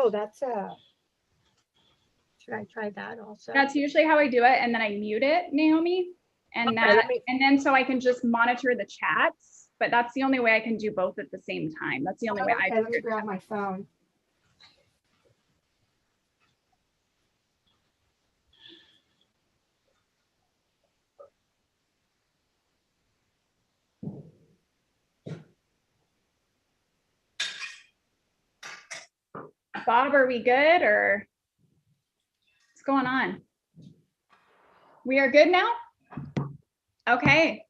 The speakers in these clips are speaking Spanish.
Oh, that's should I try that also? That's usually how I do it. And then I mute it, Naomi. And then so I can just monitor the chats, but that's the only way I can do both at the same time. That's the only way I can. Let me grab my phone. Bob, are we good or what's going on? We are good now? Okay.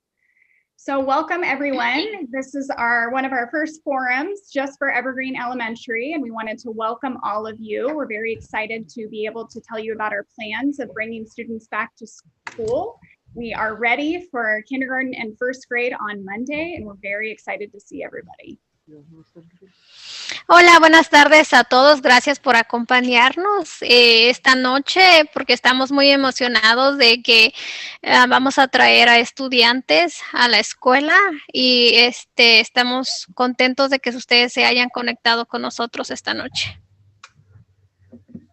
So welcome everyone. This is one of our first forums just for Evergreen Elementary, and we wanted to welcome all of you. We're very excited to be able to tell you about our plans of bringing students back to school. We are ready for kindergarten and first grade on Monday, and we're very excited to see everybody. Hola, buenas tardes a todos. Gracias por acompañarnos esta noche porque estamos muy emocionados de que vamos a traer a estudiantes a la escuela y estamos contentos de que ustedes se hayan conectado con nosotros esta noche.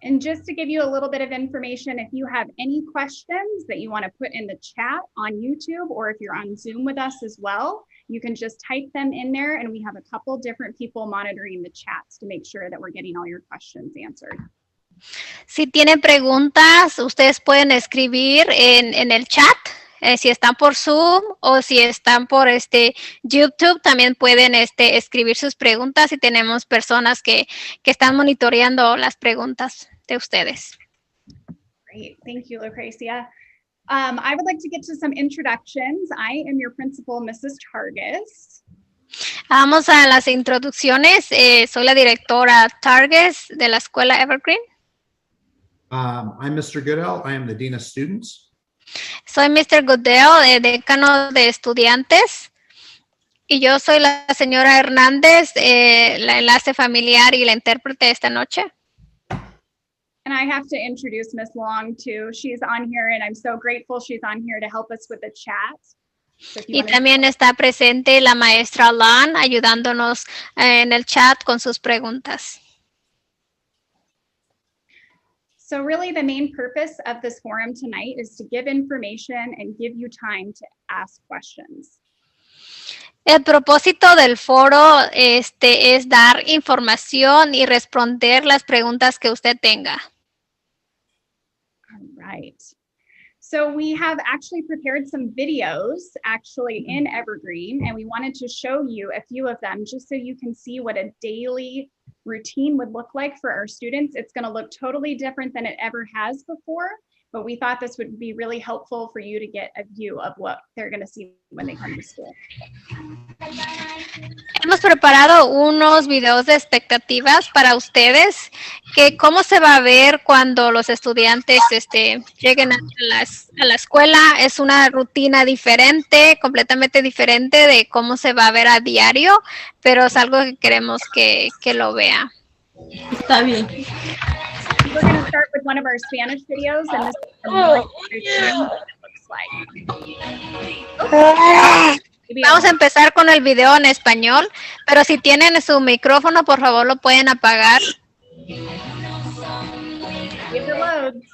And just to give you a little bit of information, if you have any questions that you want to put in the chat on YouTube, or if you're on Zoom with us as well, you can just type them in there, and we have a couple different people monitoring the chats to make sure that we're getting all your questions answered. Si tienen preguntas, ustedes pueden escribir en el chat. Si están por Zoom o si están por YouTube, también pueden escribir sus preguntas y tenemos personas que están monitoreando las preguntas de ustedes. Great, thank you, Lucrecia. I would like to get to some introductions. I am your principal, Mrs. Targus. Vamos a las introducciones. Soy la directora Targus de la escuela Evergreen. I'm Mr. Goodell. I am the Dean of Students. Soy Mr. Goodell, decano de estudiantes. Y yo soy la señora Hernández, la enlace familiar y la intérprete esta noche. And I have to introduce Miss Long too. She's on here and I'm so grateful she's on here to help us with the chat. So y también está presente la maestra Lan ayudándonos en el chat con sus preguntas. So really the main purpose of this forum tonight is to give information and give you time to ask questions. El propósito del foro es dar información y responder las preguntas que usted tenga. All right. So we have actually prepared some videos actually in Evergreen, and we wanted to show you a few of them just so you can see what a daily routine would look like for our students. It's going to look totally different than it ever has before, but we thought this would be really helpful for you to get a view of what they're going to see when they come to school. Hemos preparado unos videos de expectativas para ustedes, que cómo se va a ver cuando los estudiantes lleguen a la escuela. Es una rutina diferente, completamente diferente de cómo se va a ver a diario, pero es algo que queremos que lo vea. Está bien. We're going to start with one of our Spanish videos, and this is what it looks like. Vamos a empezar con el video en español, pero si tienen su micrófono, por favor, lo pueden apagar. Give the loads.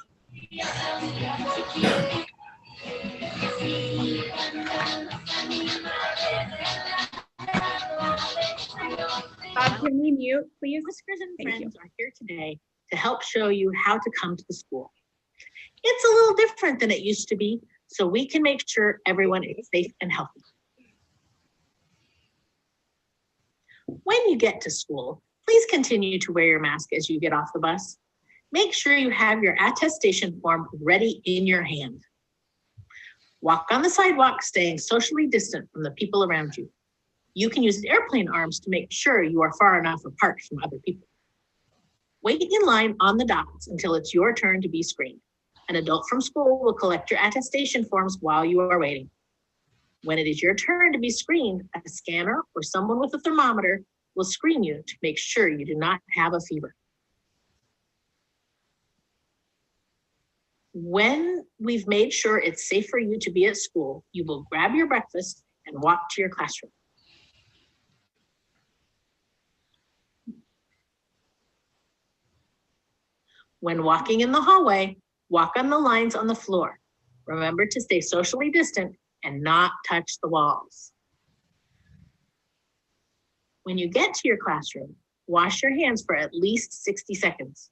Bob, can we mute, please? Whiskers and friends are here today to help show you how to come to the school. It's a little different than it used to be, so we can make sure everyone is safe and healthy. When you get to school, please continue to wear your mask as you get off the bus. Make sure you have your attestation form ready in your hand. Walk on the sidewalk, staying socially distant from the people around you. You can use airplane arms to make sure you are far enough apart from other people. Wait in line on the dots until it's your turn to be screened. An adult from school will collect your attestation forms while you are waiting. When it is your turn to be screened, a scanner or someone with a thermometer will screen you to make sure you do not have a fever. When we've made sure it's safe for you to be at school, you will grab your breakfast and walk to your classroom. When walking in the hallway, walk on the lines on the floor. Remember to stay socially distant and not touch the walls. When you get to your classroom, wash your hands for at least 60 seconds.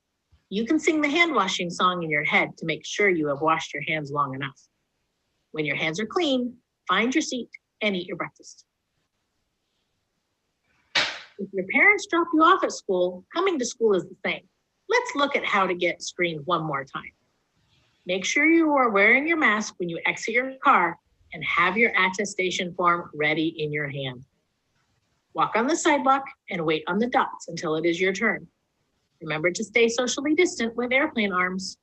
You can sing the hand washing song in your head to make sure you have washed your hands long enough. When your hands are clean, find your seat and eat your breakfast. If your parents drop you off at school, coming to school is the same. Let's look at how to get screened one more time. Make sure you are wearing your mask when you exit your car and have your attestation form ready in your hand. Walk on the sidewalk and wait on the dots until it is your turn. Remember to stay socially distant with airplane arms.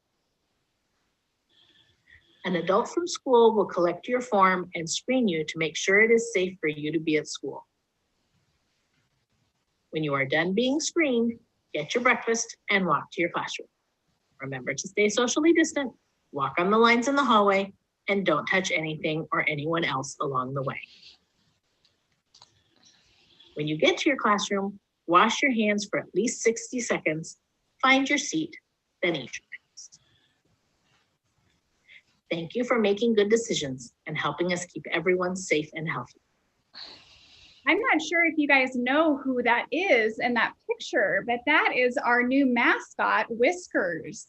An adult from school will collect your form and screen you to make sure it is safe for you to be at school. When you are done being screened, get your breakfast and walk to your classroom. Remember to stay socially distant, walk on the lines in the hallway, and don't touch anything or anyone else along the way. When you get to your classroom, wash your hands for at least 60 seconds, find your seat, then eat your breakfast. Thank you for making good decisions and helping us keep everyone safe and healthy. I'm not sure if you guys know who that is in that picture, but that is our new mascot, Whiskers.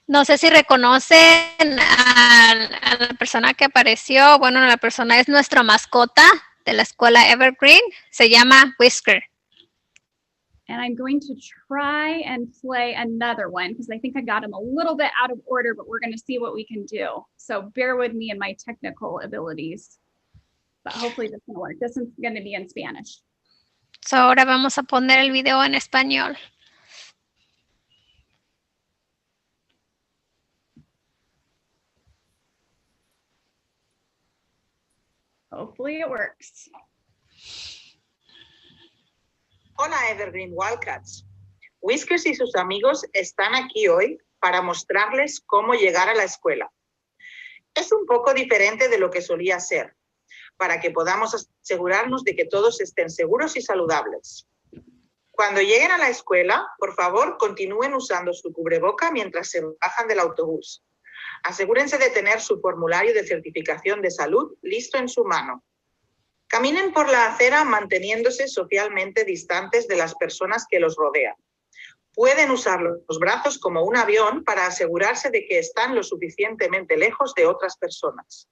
No sé si reconocen a la persona que apareció. Bueno, la persona es nuestra mascota de la escuela Evergreen. Se llama Whisker. And I'm going to try and play another one because I think I got him a little bit out of order, but we're going to see what we can do. So bear with me and my technical abilities. But hopefully this is going to work. This is going to be in Spanish. So ahora vamos a poner el video en español. Hopefully it works. Hola Evergreen Wildcats. Whiskers y sus amigos están aquí hoy para mostrarles cómo llegar a la escuela. Es un poco diferente de lo que solía ser, para que podamos asegurarnos de que todos estén seguros y saludables. Cuando lleguen a la escuela, por favor, continúen usando su cubreboca mientras se bajan del autobús. Asegúrense de tener su formulario de certificación de salud listo en su mano. Caminen por la acera manteniéndose socialmente distantes de las personas que los rodean. Pueden usar los brazos como un avión para asegurarse de que están lo suficientemente lejos de otras personas.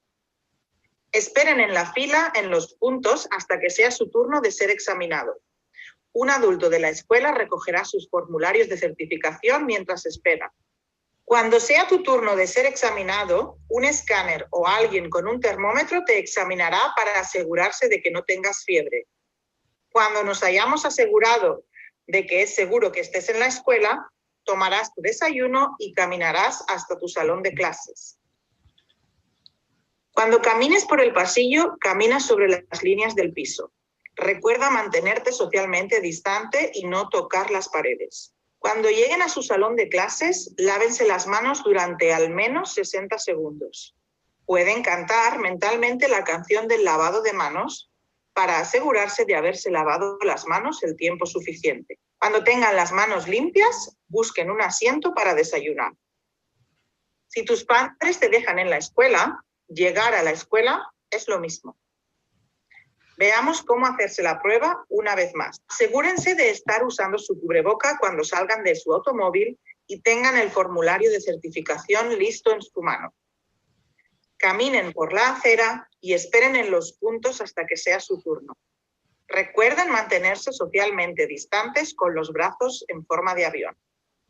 Esperen en la fila en los puntos hasta que sea su turno de ser examinado. Un adulto de la escuela recogerá sus formularios de certificación mientras espera. Cuando sea tu turno de ser examinado, un escáner o alguien con un termómetro te examinará para asegurarse de que no tengas fiebre. Cuando nos hayamos asegurado de que es seguro que estés en la escuela, tomarás tu desayuno y caminarás hasta tu salón de clases. Cuando camines por el pasillo, camina sobre las líneas del piso. Recuerda mantenerte socialmente distante y no tocar las paredes. Cuando lleguen a su salón de clases, lávense las manos durante al menos 60 segundos. Pueden cantar mentalmente la canción del lavado de manos para asegurarse de haberse lavado las manos el tiempo suficiente. Cuando tengan las manos limpias, busquen un asiento para desayunar. Si tus padres te dejan en la escuela, llegar a la escuela es lo mismo. Veamos cómo hacerse la prueba una vez más. Asegúrense de estar usando su cubreboca cuando salgan de su automóvil y tengan el formulario de certificación listo en su mano. Caminen por la acera y esperen en los puntos hasta que sea su turno. Recuerden mantenerse socialmente distantes con los brazos en forma de avión.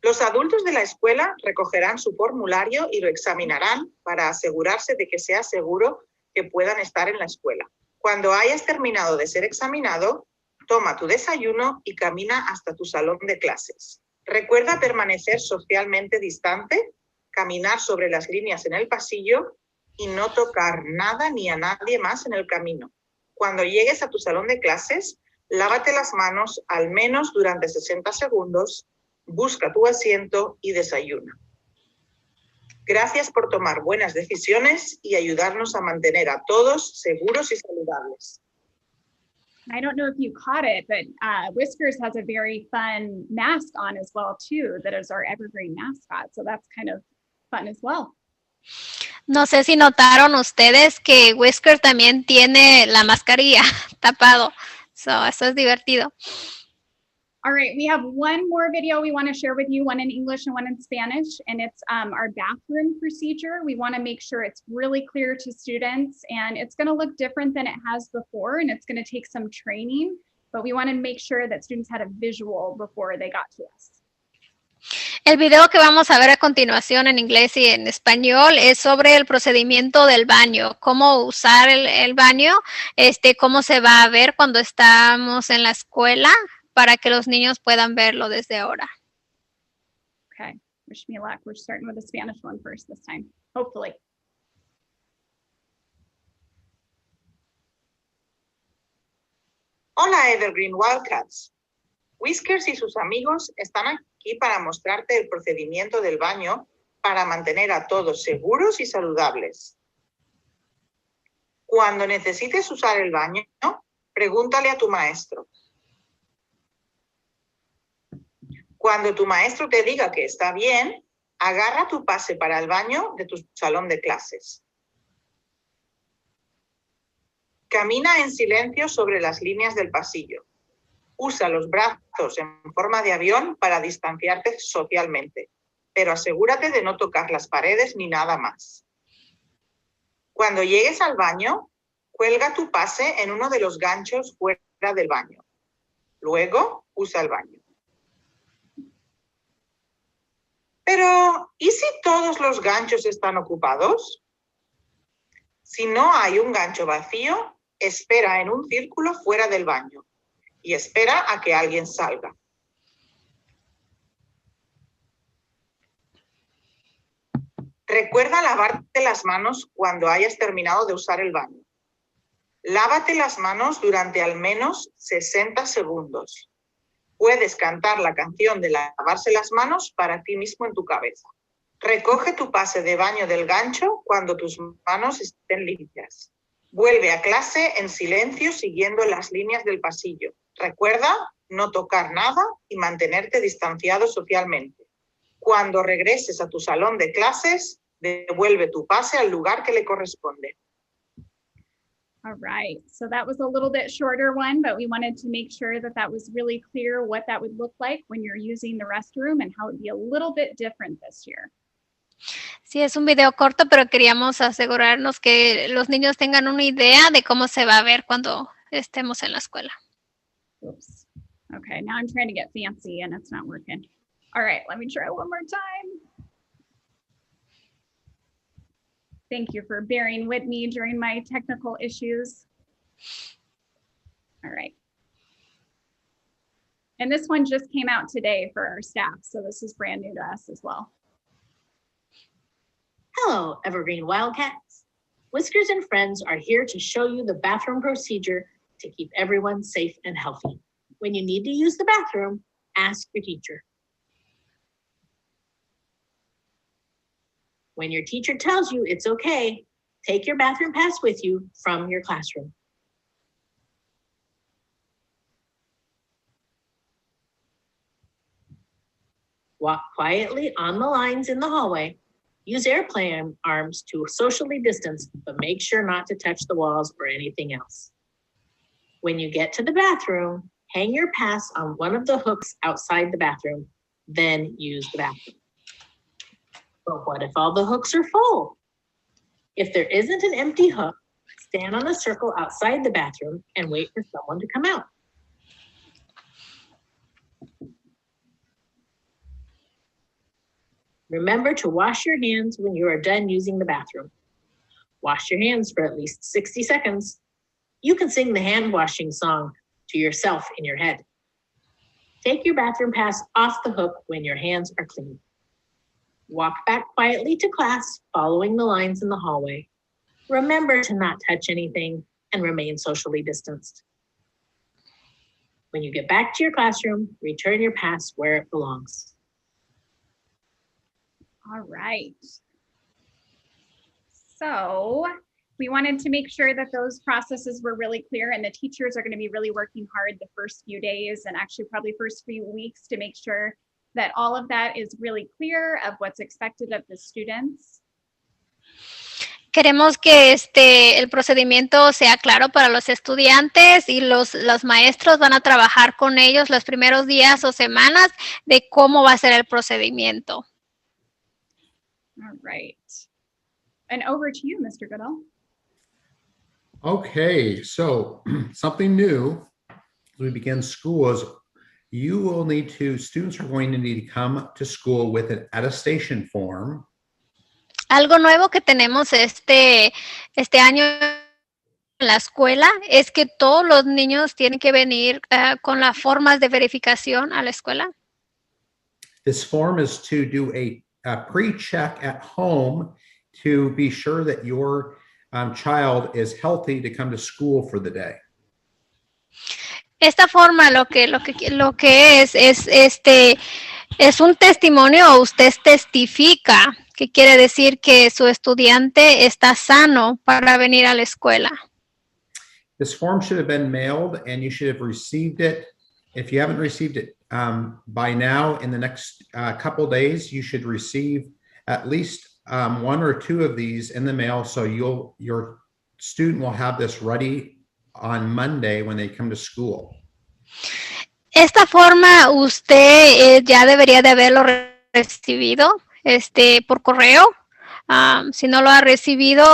Los adultos de la escuela recogerán su formulario y lo examinarán para asegurarse de que sea seguro que puedan estar en la escuela. Cuando hayas terminado de ser examinado, toma tu desayuno y camina hasta tu salón de clases. Recuerda permanecer socialmente distante, caminar sobre las líneas en el pasillo y no tocar nada ni a nadie más en el camino. Cuando llegues a tu salón de clases, lávate las manos al menos durante 60 segundos, busca tu asiento y desayuna. Gracias por tomar buenas decisiones y ayudarnos a mantener a todos seguros y saludables. I don't know if you caught it, but Whiskers has a very fun mask on as well too, that is our Evergreen mascot. So that's kind of fun as well. No sé si notaron ustedes que Whisker también tiene la mascarilla tapado. So, eso es divertido. All right, we have one more video we want to share with you, one in English and one in Spanish, and it's our bathroom procedure. We want to make sure it's really clear to students, and it's going to look different than it has before, and it's going to take some training, but we want to make sure that students had a visual before they got to us. El video que vamos a ver a continuación en inglés y en español es sobre el procedimiento del baño, cómo usar el baño, cómo se va a ver cuando estamos en la escuela para que los niños puedan verlo desde ahora. Okay, wish me luck. We're starting with the Spanish one first this time, hopefully. Hola Evergreen Wildcats. Whiskers y sus amigos están aquí para mostrarte el procedimiento del baño para mantener a todos seguros y saludables. Cuando necesites usar el baño, pregúntale a tu maestro. Cuando tu maestro te diga que está bien, agarra tu pase para el baño de tu salón de clases. Camina en silencio sobre las líneas del pasillo. Usa los brazos en forma de avión para distanciarte socialmente, pero asegúrate de no tocar las paredes ni nada más. Cuando llegues al baño, cuelga tu pase en uno de los ganchos fuera del baño. Luego, usa el baño. Pero, ¿y si todos los ganchos están ocupados? Si no hay un gancho vacío, espera en un círculo fuera del baño y espera a que alguien salga. Recuerda lavarte las manos cuando hayas terminado de usar el baño. Lávate las manos durante al menos 60 segundos. Puedes cantar la canción de lavarse las manos para ti mismo en tu cabeza. Recoge tu pase de baño del gancho cuando tus manos estén limpias. Vuelve a clase en silencio siguiendo las líneas del pasillo. Recuerda no tocar nada y mantenerte distanciado socialmente. Cuando regreses a tu salón de clases, devuelve tu pase al lugar que le corresponde. All right, so that was a little bit shorter one, but we wanted to make sure that that was really clear what that would look like when you're using the restroom and how it would be a little bit different this year. Sí, es un video corto, pero queríamos asegurarnos que los niños tengan una idea de cómo se va a ver cuando estemos en la escuela. Oops. Okay, now I'm trying to get fancy and it's not working. All right, let me try one more time. Thank you for bearing with me during my technical issues. All right. And this one just came out today for our staff, so this is brand new to us as well. Hello, Evergreen Wildcats. Whiskers and friends are here to show you the bathroom procedure to keep everyone safe and healthy. When you need to use the bathroom, ask your teacher. When your teacher tells you it's okay, take your bathroom pass with you from your classroom. Walk quietly on the lines in the hallway. Use airplane arms to socially distance, but make sure not to touch the walls or anything else. When you get to the bathroom, hang your pass on one of the hooks outside the bathroom, then use the bathroom. But what if all the hooks are full? If there isn't an empty hook, stand on a circle outside the bathroom and wait for someone to come out. Remember to wash your hands when you are done using the bathroom. Wash your hands for at least 60 seconds. You can sing the hand washing song to yourself in your head. Take your bathroom pass off the hook when your hands are clean. Walk back quietly to class, following the lines in the hallway. Remember to not touch anything and remain socially distanced. When you get back to your classroom, return your pass where it belongs. All right. So We wanted to make sure that those processes were really clear, and the teachers are going to be really working hard the first few days and actually probably first few weeks to make sure that all of that is really clear of what's expected of the students. Queremos que el procedimiento sea claro para los estudiantes y los maestros van a trabajar con ellos los primeros días o semanas de cómo va a ser el procedimiento. All right. And over to you, Mr. Goodall. Okay, so something new as we begin school is students are going to need to come to school with an attestation form. Algo nuevo que tenemos este año en la escuela es que todos los niños tienen que venir con las formas de verificación a la escuela. This form is to do a pre-check at home to be sure that your child is healthy to come to school for the day. Esta forma lo que es un testimonio, usted testifica, que quiere decir que su estudiante está sano para venir a la escuela. This form should have been mailed and you should have received it. If you haven't received it by now, in the next couple days, you should receive at least one or two of these in the mail, so your student will have this ready on Monday when they come to school. Esta forma usted ya debería de haberlo recibido por correo. Si no lo ha recibido,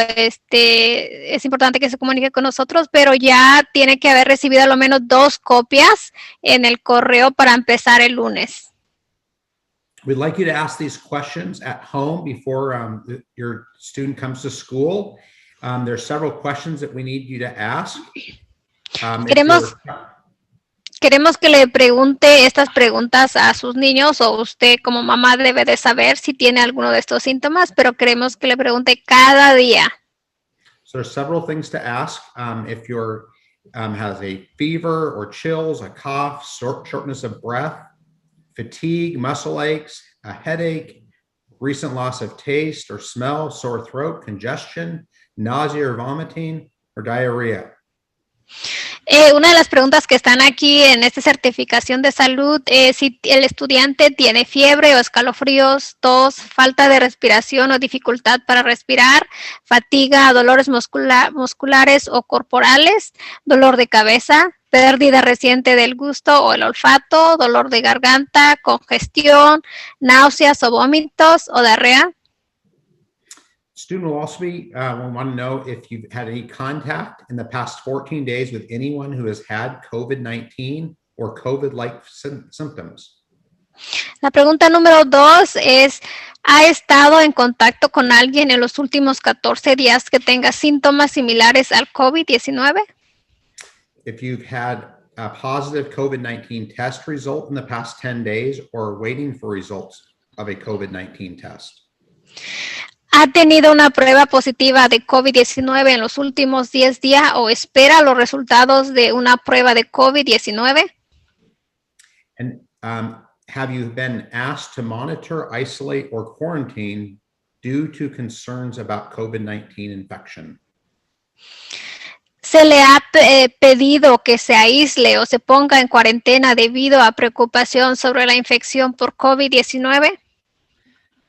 es importante que se comunique con nosotros, pero ya tiene que haber recibido al menos 2 copias en el correo para empezar el lunes. We'd like you to ask these questions at home before your student comes to school. There's several questions that we need you to ask. Queremos que le pregunte estas preguntas a sus niños, o usted como mamá debe de saber si tiene alguno de estos síntomas, pero queremos que le pregunte cada día. So there's several things to ask. If your has a fever or chills, a cough, shortness of breath, fatigue, muscle aches, a headache, recent loss of taste or smell, sore throat, congestion, nausea or vomiting, or diarrhea. Una de las preguntas que están aquí en esta certificación de salud es si el estudiante tiene fiebre o escalofríos, tos, falta de respiración o dificultad para respirar, fatiga, dolores musculares o corporales, dolor de cabeza, pérdida reciente del gusto o el olfato, dolor de garganta, congestión, náuseas o vómitos o diarrea. Student will also will want to know if you've had any contact in the past 14 days with anyone who has had COVID-19 or COVID-like symptoms. La pregunta número 2 es, ¿ha estado en contacto con alguien en los últimos 14 días que tenga síntomas similares al COVID-19? If you've had a positive COVID-19 test result in the past 10 days or are waiting for results of a COVID-19 test. ¿Ha tenido una prueba positiva de COVID-19 en los últimos 10 días o espera los resultados de una prueba de COVID-19? And have you been asked to monitor, isolate, or quarantine due to concerns about COVID-19 infection? ¿Se le ha pedido que se aísle o se ponga en cuarentena debido a preocupación sobre la infección por COVID-19?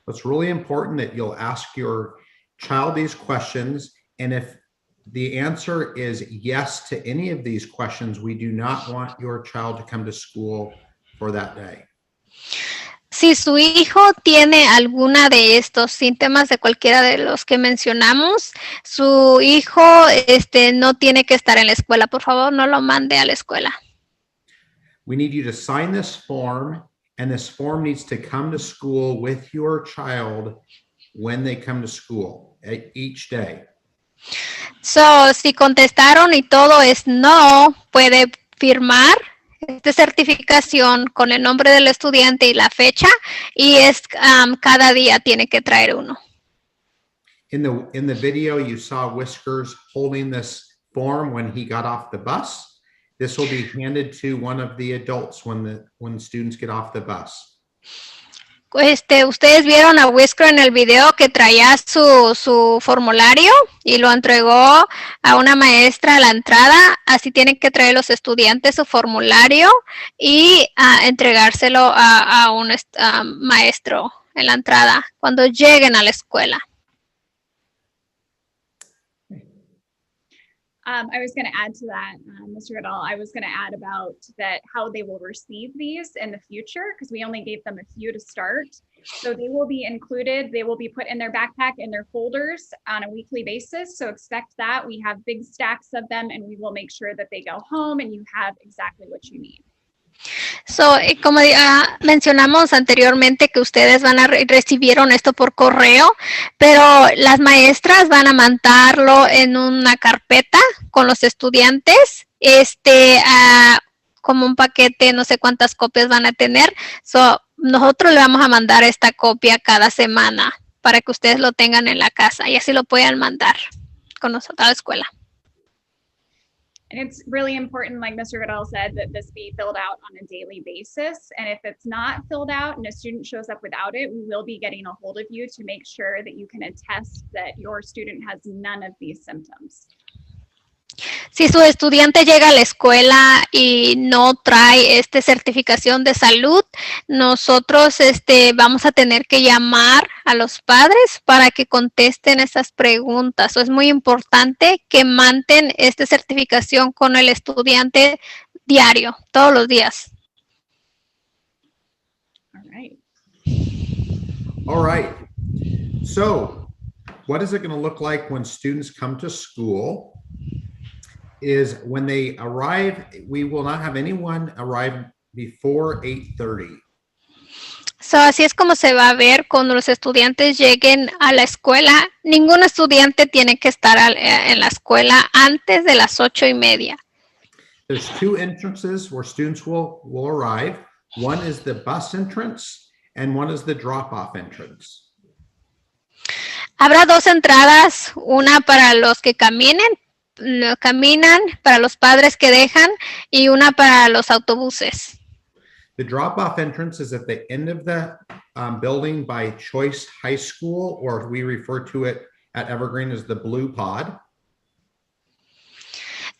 It's really important that you'll ask your child these questions, and if the answer is yes to any of these questions, we do not want your child to come to school for that day. Si su hijo tiene alguna de estos síntomas de cualquiera de los que mencionamos, su hijo no tiene que estar en la escuela. Por favor, no lo mande a la escuela. We need you to sign this form, and this form needs to come to school with your child when they come to school each day. So, si contestaron y todo es no, puede firmar esta certificación con el nombre del estudiante y la fecha, y es cada día tiene que traer uno. In the video, you saw Whiskers holding this form when he got off the bus. This will be handed to one of the adults when the students get off the bus. ustedes vieron a Whisker en el video que traía su formulario y lo entregó a una maestra a la entrada. Así tienen que traer los estudiantes su formulario y entregárselo a un maestro en la entrada cuando lleguen a la escuela. I was going to add to that, Mr. Goodall. I was going to add about that how they will receive these in the future, because we only gave them a few to start. So they will be included. They will be put in their backpack in their folders on a weekly basis. So expect that. We have big stacks of them, and we will make sure that they go home and you have exactly what you need. So, como mencionamos anteriormente que ustedes recibieron esto por correo, pero las maestras van a mandarlo en una carpeta con los estudiantes, como un paquete, no sé cuántas copias van a tener. So, nosotros le vamos a mandar esta copia cada semana para que ustedes lo tengan en la casa y así lo puedan mandar con nosotros a la escuela. And it's really important, like Mr. Goodall said, that this be filled out on a daily basis. And if it's not filled out and a student shows up without it, we will be getting a hold of you to make sure that you can attest that your student has none of these symptoms. Si su estudiante llega a la escuela y no trae certificación de salud, nosotros vamos a tener que llamar a los padres para que contesten esas preguntas. Es muy importante que mantén esta certificación con el estudiante diario, todos los días. All right. All right. So, what is it going to look like when students come to school? Is when they arrive, we will not have anyone arrive before 8:30. So, así es como se va a ver cuando los estudiantes lleguen a la escuela. Ningún estudiante tiene que estar en la escuela antes de las 8:30. There's two entrances where students will arrive. One is the bus entrance and one is the drop-off entrance. Habrá dos entradas, una para los que caminan, para los padres que dejan y una para los autobuses. The drop-off entrance is at the end of the building by Choice High School, or we refer to it at Evergreen as the Blue Pod.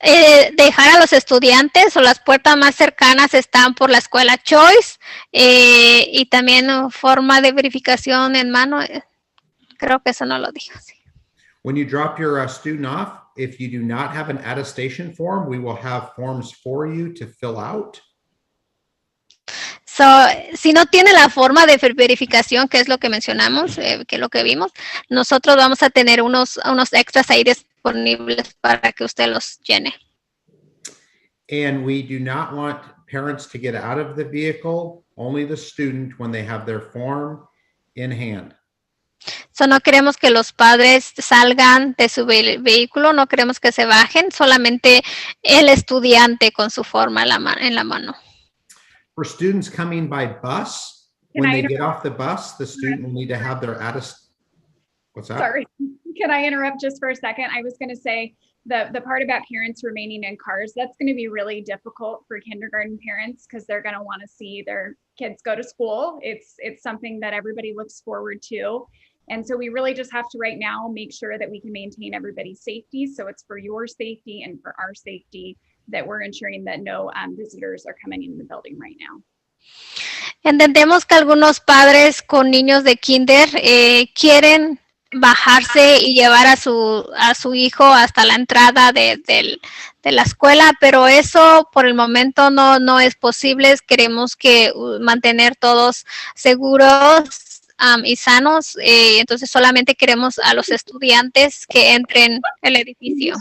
Dejar a los estudiantes o las puertas más cercanas están por la escuela Choice y también forma de verificación en mano. Creo que eso no lo dijo. Sí. When you drop your student off, if you do not have an attestation form, we will have forms for you to fill out. So, si no tiene la forma de verificación, que es lo que mencionamos, que es lo que vimos, nosotros vamos a tener unos extras ahí disponibles para que usted los llene. And we do not want parents to get out of the vehicle, only the student when they have their form in hand. So, no queremos que los padres salgan de su vehículo, no queremos que se bajen, solamente el estudiante con su forma en la mano. For students coming by bus, when they get off the bus, the student will need to have their attestation. What's that? Sorry, can I interrupt just for a second? I was going to say the part about parents remaining in cars, that's going to be really difficult for kindergarten parents because they're going to want to see their kids go to school. It's something that everybody looks forward to. And so we really just have to right now make sure that we can maintain everybody's safety. So it's for your safety and for our safety that we're ensuring that no visitors are coming in the building right now. Entendemos que algunos padres con niños de kinder quieren bajarse y llevar a su hijo hasta la entrada de la escuela, pero eso por el momento no es posible. Queremos que mantener todos seguros y sanos, entonces solamente queremos a los estudiantes que entren al edificio.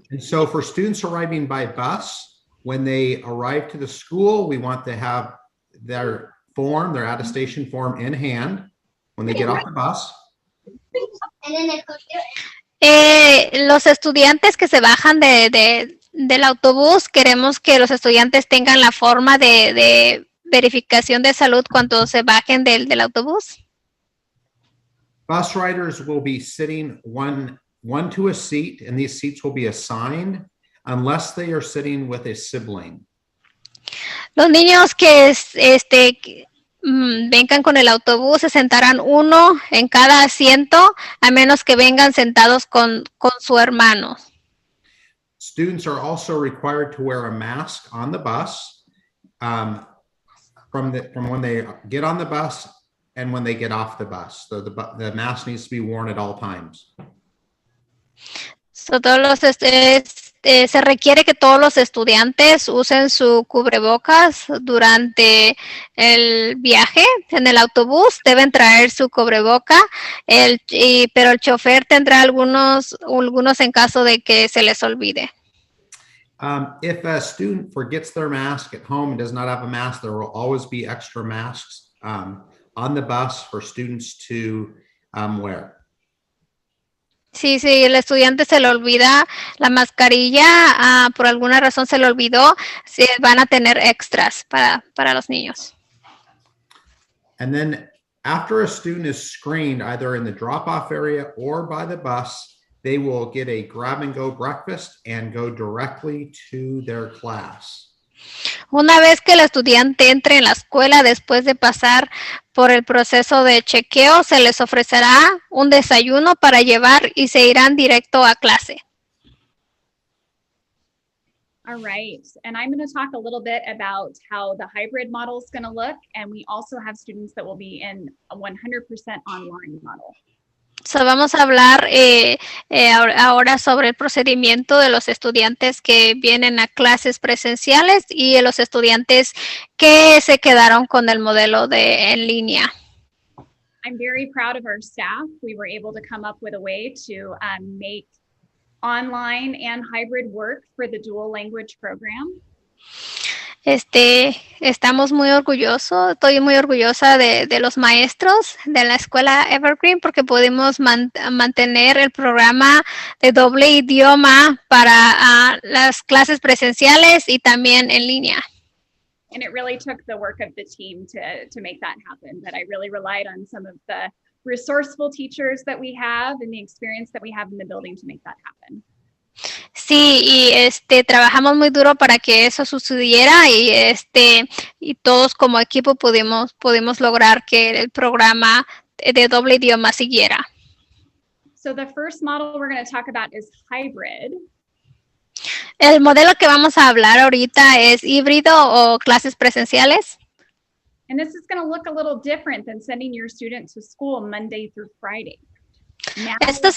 And so for students arriving by bus, when they arrive to the school, we want to have their form, their attestation form in hand when they get off the bus. Los estudiantes que se bajan del autobús, queremos que los estudiantes tengan la forma de verificación de salud cuando se bajen del autobús. Bus riders will be sitting one to a seat, and these seats will be assigned unless they are sitting with a sibling. Los niños vengan con el autobús se sentarán uno en cada asiento, a menos que vengan sentados con su hermano. Students are also required to wear a mask on the bus from when they get on the bus and when they get off the bus. So the mask needs to be worn at all times. So, se requiere que todos los estudiantes usen su cubrebocas durante el viaje en el autobús. Deben traer su cubreboca, pero el chofer tendrá algunos en caso de que se les olvide. If a student forgets their mask at home and does not have a mask, there will always be extra masks on the bus for students to wear. Sí, el estudiante se le olvida la mascarilla, por alguna razón se le olvidó, se van a tener extras para los niños. And then after a student is screened, either in the drop-off area or by the bus, they will get a grab-and-go breakfast and go directly to their class. Una vez que el estudiante entre en la escuela, después de pasar por el proceso de chequeo, se les ofrecerá un desayuno para llevar y se irán directo a clase. All right, and I'm going to talk a little bit about how the hybrid model is going to look, and we also have students that will be in a 100% online model. So, vamos a hablar ahora sobre el procedimiento de los estudiantes que vienen a clases presenciales y de los estudiantes que se quedaron con el modelo en línea. I'm very proud of our staff. We were able to come up with a way to make online and hybrid work for the dual language program. Estamos muy orgullosos, estoy muy orgullosa de los maestros de la escuela Evergreen porque pudimos mantener el programa de doble idioma para las clases presenciales y también en línea. And it really took the work of the team to make that happen, but I really relied on some of the resourceful teachers that we have and the experience that we have in the building to make that happen. Sí, y trabajamos muy duro para que eso sucediera y todos como equipo pudimos lograr que el programa de doble idioma siguiera. So the first model we're going to talk about is hybrid. El modelo que vamos a hablar ahorita es híbrido o clases presenciales. And this is going to look a little different than sending your student to school Monday through Friday. Now, Esto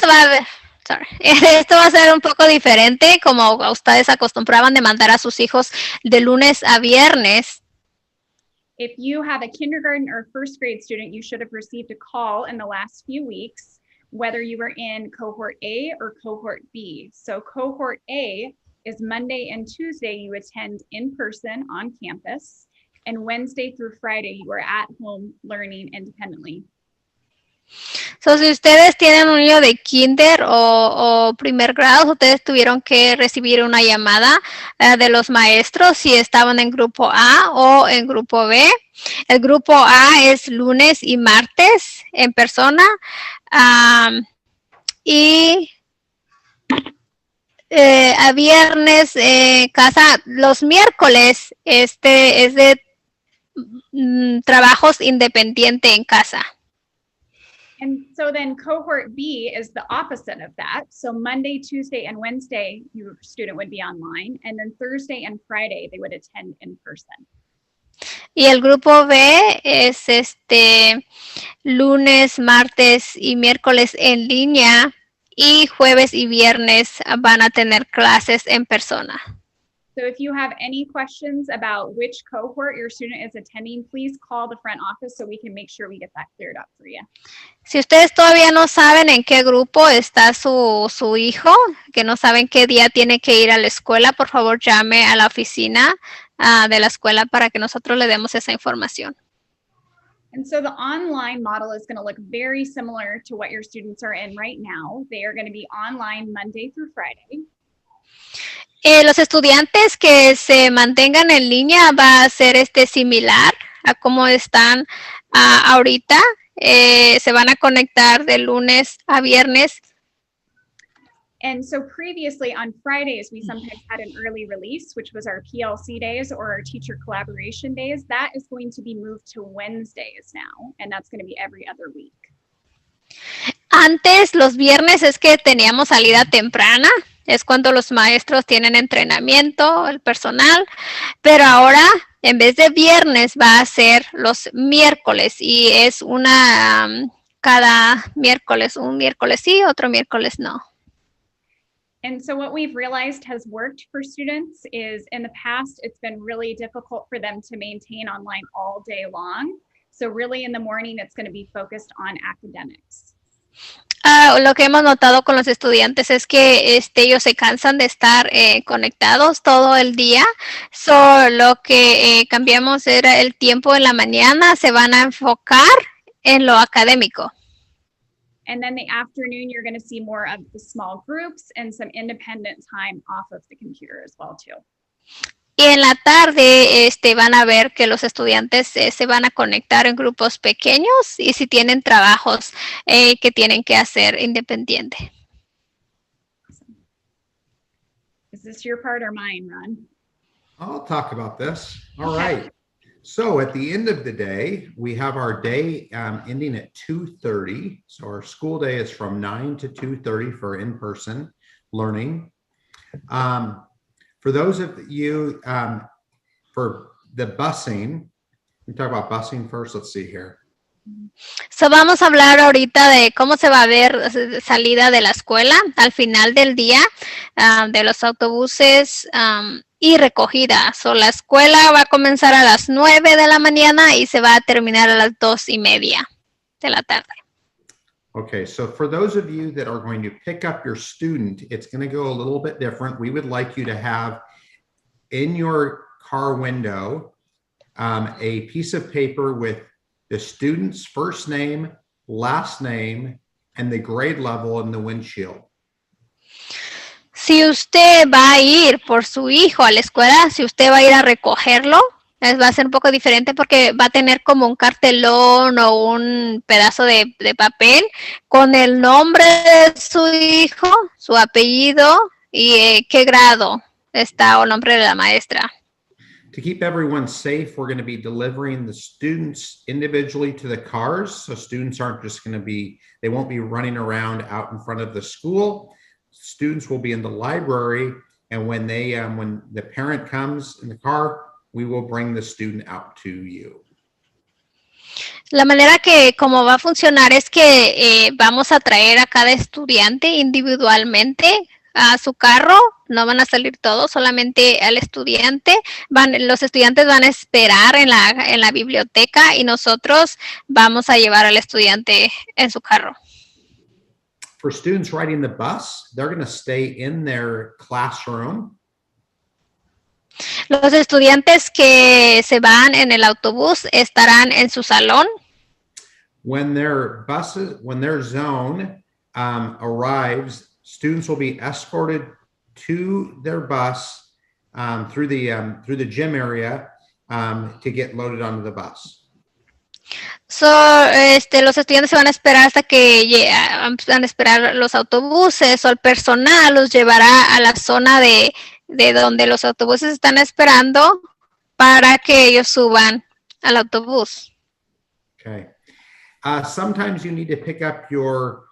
va a ser un poco diferente, como ustedes acostumbraban de mandar a sus hijos de lunes a viernes. if you have a kindergarten or first grade student, you should have received a call in the last few weeks, whether you were in cohort A or cohort B. So cohort A is Monday and Tuesday you attend in person on campus, and Wednesday through Friday you are at home learning independently. So, si ustedes tienen un niño de kinder o primer grado, ustedes tuvieron que recibir una llamada de los maestros si estaban en grupo A o en grupo B. El grupo A es lunes y martes en persona y a viernes casa. Los miércoles es de trabajos independientes en casa. And so then cohort B is the opposite of that. So Monday, Tuesday, and Wednesday, your student would be online. And then Thursday and Friday, they would attend in person. Y el grupo B es lunes, martes y miércoles en línea, y jueves y viernes van a tener clases en persona. So if you have any questions about which cohort your student is attending, please call the front office so we can make sure we get that cleared up for you. Si ustedes todavía no saben en qué grupo está su hijo, que no saben qué día tiene que ir a la escuela, por favor llame a la oficina de la escuela para que nosotros le demos esa información. And so the online model is going to look very similar to what your students are in right now. They are going to be online Monday through Friday. Los estudiantes que se mantengan en línea va a ser similar a cómo están ahorita. Se van a conectar de lunes a viernes. And so previously on Fridays, we sometimes had an early release, which was our PLC days or our teacher collaboration days. That is going to be moved to Wednesdays now, and that's going to be every other week. Antes, los viernes es que teníamos salida temprana, es cuando los maestros tienen entrenamiento, el personal, pero ahora en vez de viernes va a ser los miércoles y es cada miércoles, un miércoles sí, otro miércoles no. And so what we've realized has worked for students is in the past, it's been really difficult for them to maintain online all day long. So really in the morning, it's going to be focused on academics. Lo que hemos notado con los estudiantes es que ellos se cansan de estar conectados todo el día. Lo que cambiamos era el tiempo en la mañana, se van a enfocar en lo académico. And then the afternoon, you're going to see more of the small groups and some independent time off of the computer as well too. Y en la tarde van a ver que los estudiantes se van a conectar en grupos pequeños y si tienen trabajos que tienen que hacer independiente. Is this your part or mine, Ron? I'll talk about this. All right. So at the end of the day, we have our day ending at 2:30. So our school day is from 9 to 2:30 for in-person learning. For those of you, for the busing, we talk about busing first. Let's see here. So vamos a hablar ahorita de cómo se va a ver salida de la escuela al final del día, de los autobuses y recogida. So la escuela va a comenzar a las 9 de la mañana y se va a terminar a las 2:30 de la tarde. Okay, so for those of you that are going to pick up your student, it's going to go a little bit different. We would like you to have in your car window a piece of paper with the student's first name, last name, and the grade level in the windshield. Si usted va a ir por su hijo a la escuela, si usted va a ir a recogerlo, va a ser un poco diferente porque va a tener como un cartelón o un pedazo de papel con el nombre de su hijo, su apellido y qué grado está o el nombre de la maestra. To keep everyone safe, we're going to be delivering the students individually to the cars. So students aren't just going to they won't be running around out in front of the school. Students will be in the library. And when the parent comes in the car, we will bring the student out to you. La manera que como va a funcionar es que vamos a traer a cada estudiante individualmente a su carro, no van a salir todos, solamente al estudiante. Los estudiantes van a esperar en la biblioteca y nosotros vamos a llevar al estudiante en su carro. For students riding the bus, they're going to stay in their classroom. Los estudiantes que se van en el autobús estarán en su salón. When their zone arrives, students will be escorted to their bus through the gym area to get loaded onto the bus. Los estudiantes se van a esperar hasta que van a esperar los autobuses o el personal los llevará a la zona de donde los autobuses están esperando para que ellos suban al autobús. Okay. Sometimes you need to pick up your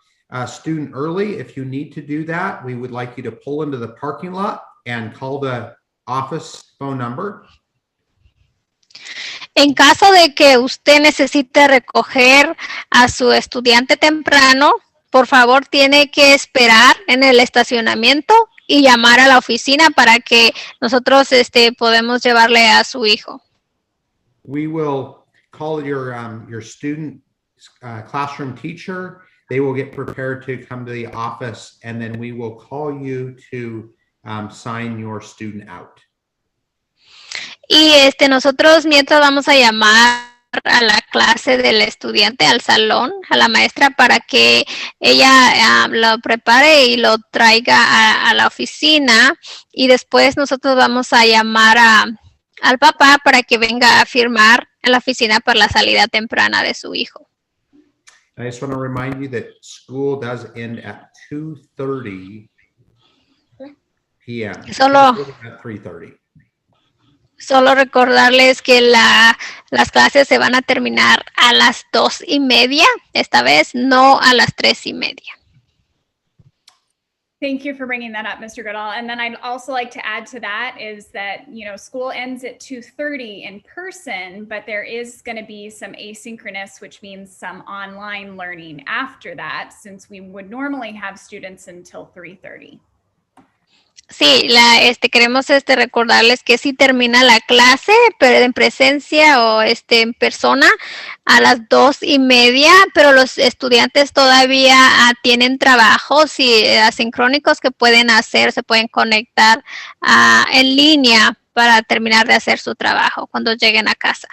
student early. If you need to do that, we would like you to pull into the parking lot and call the office phone number. En caso de que usted necesite recoger a su estudiante temprano, por favor tiene que esperar en el estacionamiento y llamar a la oficina para que nosotros podemos llevarle a su hijo. We will call your student classroom teacher. They will get prepared to come to the office, and then we will call you to sign your student out. Y nosotros mientras vamos a llamar a la clase del estudiante, al salón, a la maestra para que ella lo prepare y lo traiga a la oficina y después nosotros vamos a llamar al papá para que venga a firmar en la oficina para la salida temprana de su hijo. I just want to remind you that school does end at 2:30 p.m. Solo- 2:30 at 3:30. Solo recordarles que las clases se van a terminar a las 2:30, esta vez no a las 3:30. Thank you for bringing that up, Mr. Goodall. And then I'd also like to add to that is that, school ends at 2:30 in person, but there is going to be some asynchronous, which means some online learning after that, since we would normally have students until 3:30. Sí, queremos recordarles que sí termina la clase, pero en presencia o en persona a las 2:30, pero los estudiantes todavía tienen trabajos asincrónicos que pueden hacer, se pueden conectar en línea para terminar de hacer su trabajo cuando lleguen a casa.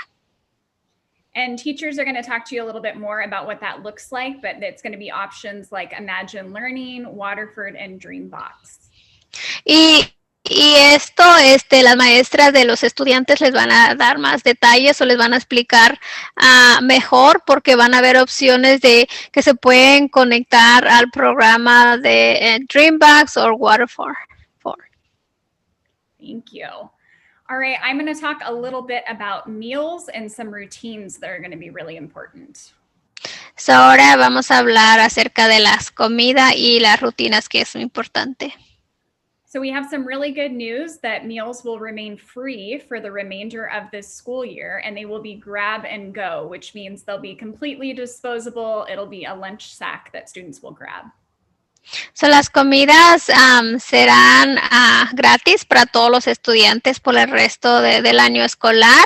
And teachers are going to talk to you a little bit more about what that looks like, but it's going to be options like Imagine Learning, Waterford, and Dreambox. Y esto, las maestras de los estudiantes les van a dar más detalles o les van a explicar mejor, porque van a haber opciones de que se pueden conectar al programa de Dreambox o Waterford. Thank you. All right, I'm going to talk a little bit about meals and some routines that are going to be really important. So, ahora vamos a hablar acerca de las comidas y las rutinas, que es muy importante. So we have some really good news that meals will remain free for the remainder of this school year, and they will be grab and go, which means they'll be completely disposable. It'll be a lunch sack that students will grab. So, las comidas serán gratis para todos los estudiantes por el resto del año escolar,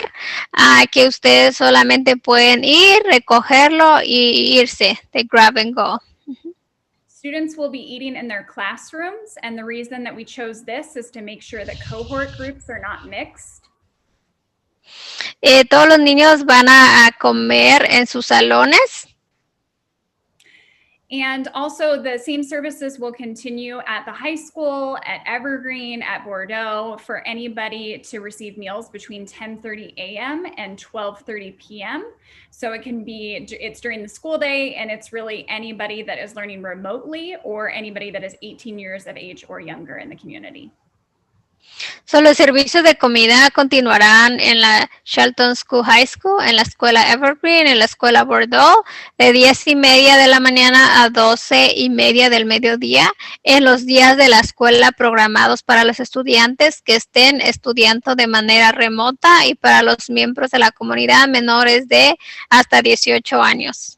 que ustedes solamente pueden ir, recogerlo y irse de grab and go. Students will be eating in their classrooms, and the reason that we chose this is to make sure that cohort groups are not mixed. Todos los niños van a comer en sus salones. And also the same services will continue at the high school, at Evergreen, at Bordeaux, for anybody to receive meals between 10:30 a.m. and 12:30 p.m. So it's during the school day, and it's really anybody that is learning remotely or anybody that is 18 years of age or younger in the community. So, los servicios de comida continuarán en la Shelton School High School, en la escuela Evergreen, en la escuela Bordeaux, de 10:30 de la mañana a 12:30 del mediodía, en los días de la escuela programados para los estudiantes que estén estudiando de manera remota y para los miembros de la comunidad menores de hasta 18 años.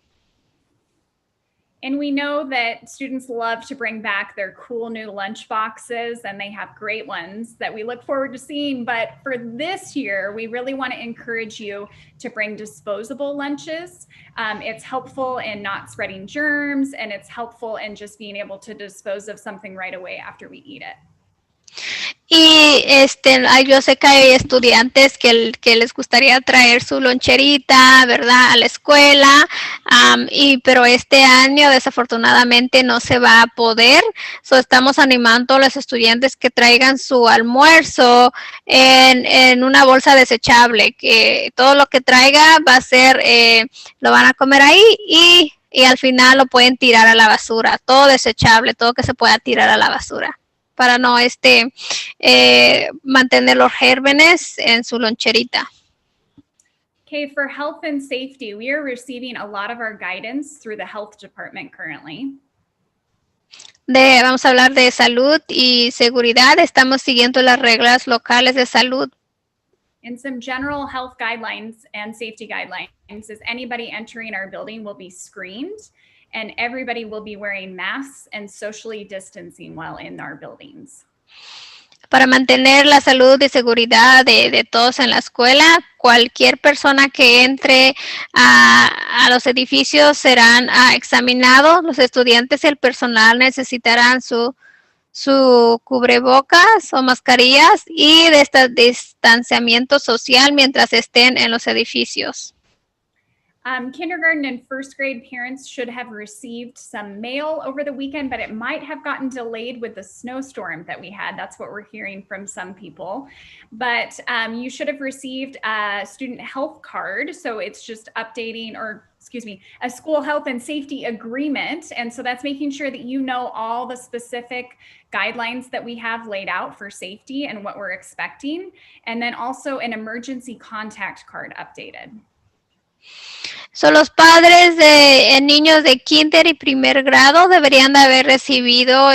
And we know that students love to bring back their cool new lunch boxes, and they have great ones that we look forward to seeing. But for this year, we really want to encourage you to bring disposable lunches. It's helpful in not spreading germs, and it's helpful in just being able to dispose of something right away after we eat it. Y yo sé que hay estudiantes que les gustaría traer su loncherita, ¿verdad?, a la escuela, pero este año desafortunadamente no se va a poder. So, estamos animando a los estudiantes que traigan su almuerzo en una bolsa desechable, que todo lo que traiga va a ser, lo van a comer ahí y al final lo pueden tirar a la basura, todo desechable, todo que se pueda tirar a la basura, para no mantener los gérmenes en su loncherita. Okay, for health and safety, we are receiving a lot of our guidance through the health department currently. Vamos a hablar de salud y seguridad. Estamos siguiendo las reglas locales de salud. And some general health guidelines and safety guidelines is anybody entering our building will be screened, and everybody will be wearing masks and socially distancing while in our buildings. Para mantener la salud y seguridad de todos en la escuela, cualquier persona que entre a los edificios serán examinados. Los estudiantes y el personal necesitarán su cubrebocas o mascarillas y distanciamiento social mientras estén en los edificios. Kindergarten and first grade parents should have received some mail over the weekend, but it might have gotten delayed with the snowstorm that we had. That's what we're hearing from some people. But you should have received a student health card. So it's just updating, or excuse me, a school health and safety agreement. And so that's making sure that you know all the specific guidelines that we have laid out for safety and what we're expecting. And then also an emergency contact card updated. So, los padres de niños de kinder y primer grado deberían de haber recibido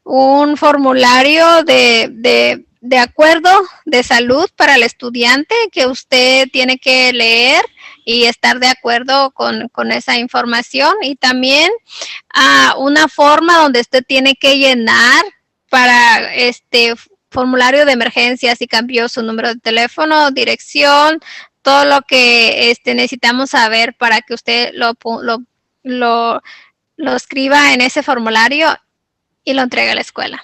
un formulario de acuerdo de salud para el estudiante que usted tiene que leer y estar de acuerdo con esa información, y también una forma donde usted tiene que llenar para formulario de emergencia, si cambió su número de teléfono, dirección, todo lo que necesitamos saber para que usted lo escriba en ese formulario y lo entregue a la escuela.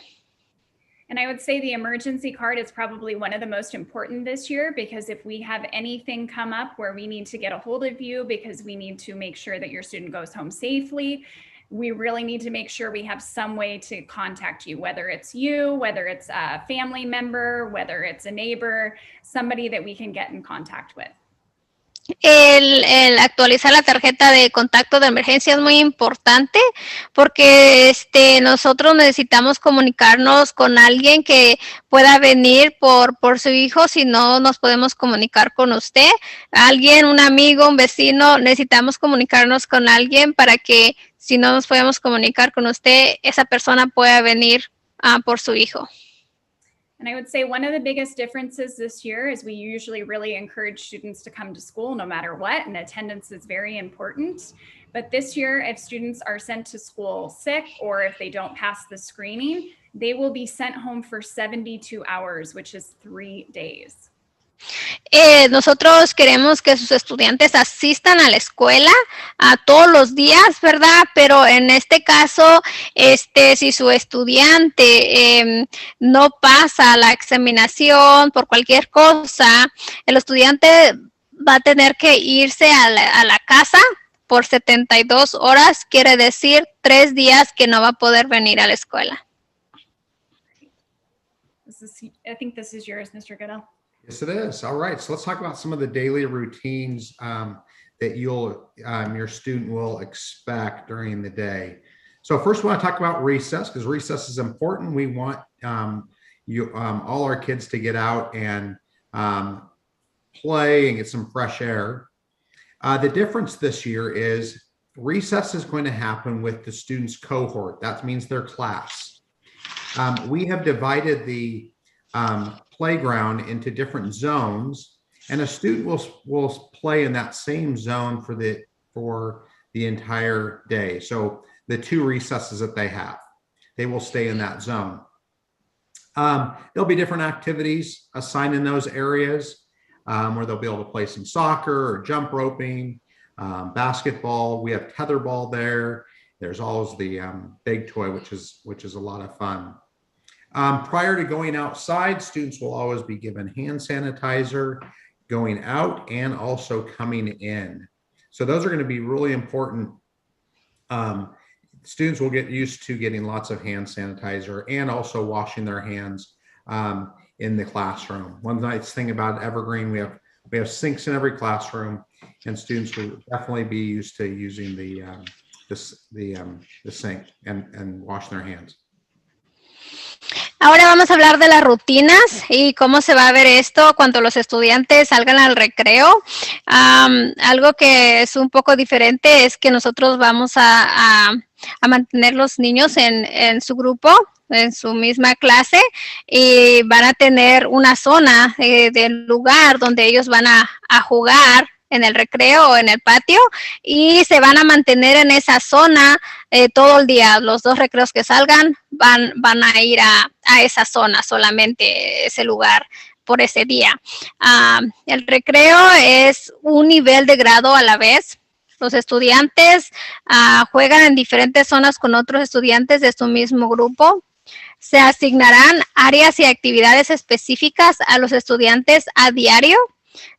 And I would say the emergency card is probably one of the most important this year, because if we have anything come up where we need to get a hold of you because we need to make sure that your student goes home safely, we really need to make sure we have some way to contact you, whether it's you, whether it's a family member, whether it's a neighbor, somebody that we can get in contact with. El actualizar la tarjeta de contacto de emergencia es muy importante porque nosotros necesitamos comunicarnos con alguien que pueda venir por su hijo. Si no nos podemos comunicar con usted, alguien, un amigo, un vecino, necesitamos comunicarnos con alguien para que si no nos podemos comunicar con usted, esa persona pueda venir por su hijo. And I would say one of the biggest differences this year is we usually really encourage students to come to school no matter what, and attendance is very important. But this year, if students are sent to school sick or if they don't pass the screening, they will be sent home for 72 hours, which is 3 days. Nosotros queremos que sus estudiantes asistan a la escuela todos los días, ¿verdad? Pero en este caso, si su estudiante no pasa la examinación por cualquier cosa, el estudiante va a tener que irse a la casa por 72 horas, quiere decir 3 días que no va a poder venir a la escuela. I think this is yours, Mr. Goodell. Yes, it is. All right. So let's talk about some of the daily routines that your student will expect during the day. So first, we want to talk about recess, because recess is important. We want all our kids to get out and play and get some fresh air. The difference this year is recess is going to happen with the students' cohort. That means their class. We have divided the playground into different zones, and a student will play in that same zone for the entire day. So the 2 recesses that they will stay in that zone. There'll be different activities assigned in those areas where they'll be able to play some soccer or jump roping, basketball. We have tetherball there. There's always the big toy, which is a lot of fun. Prior to going outside, students will always be given hand sanitizer going out and also coming in. So those are going to be really important. Students will get used to getting lots of hand sanitizer and also washing their hands in the classroom. One nice thing about Evergreen, we have sinks in every classroom, and students will definitely be used to using the sink and washing their hands. Ahora vamos a hablar de las rutinas y cómo se va a ver esto cuando los estudiantes salgan al recreo. Algo que es un poco diferente es que nosotros vamos a mantener los niños en su grupo, en su misma clase, y van a tener una zona del lugar donde ellos van a jugar en el recreo o en el patio, y se van a mantener en esa zona todo el día. Los 2 recreos que salgan van a ir a esa zona, solamente ese lugar por ese día. El recreo es un nivel de grado a la vez. Los estudiantes juegan en diferentes zonas con otros estudiantes de su mismo grupo. Se asignarán áreas y actividades específicas a los estudiantes a diario.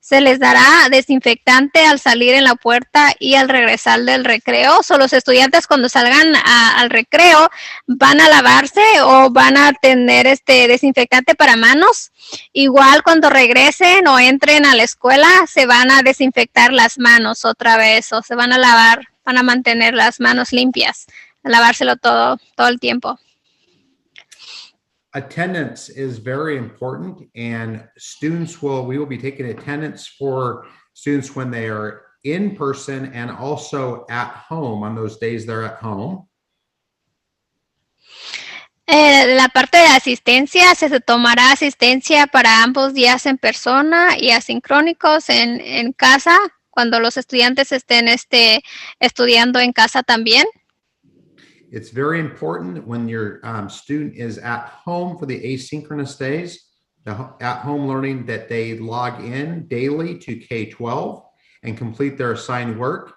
Se les dará desinfectante al salir en la puerta y al regresar del recreo. So, los estudiantes cuando salgan al recreo van a lavarse o van a tener desinfectante para manos. Igual cuando regresen o entren a la escuela se van a desinfectar las manos otra vez o se van a lavar, van a mantener las manos limpias, lavárselo todo el tiempo. Attendance is very important, and we will be taking attendance for students when they are in person and also at home on those days they're at home. La parte de asistencia, se tomará asistencia para ambos días en persona y asincrónicos en casa, cuando los estudiantes estén estudiando en casa también. It's very important when your student is at home for the asynchronous days, at-home learning, that they log in daily to K-12 and complete their assigned work.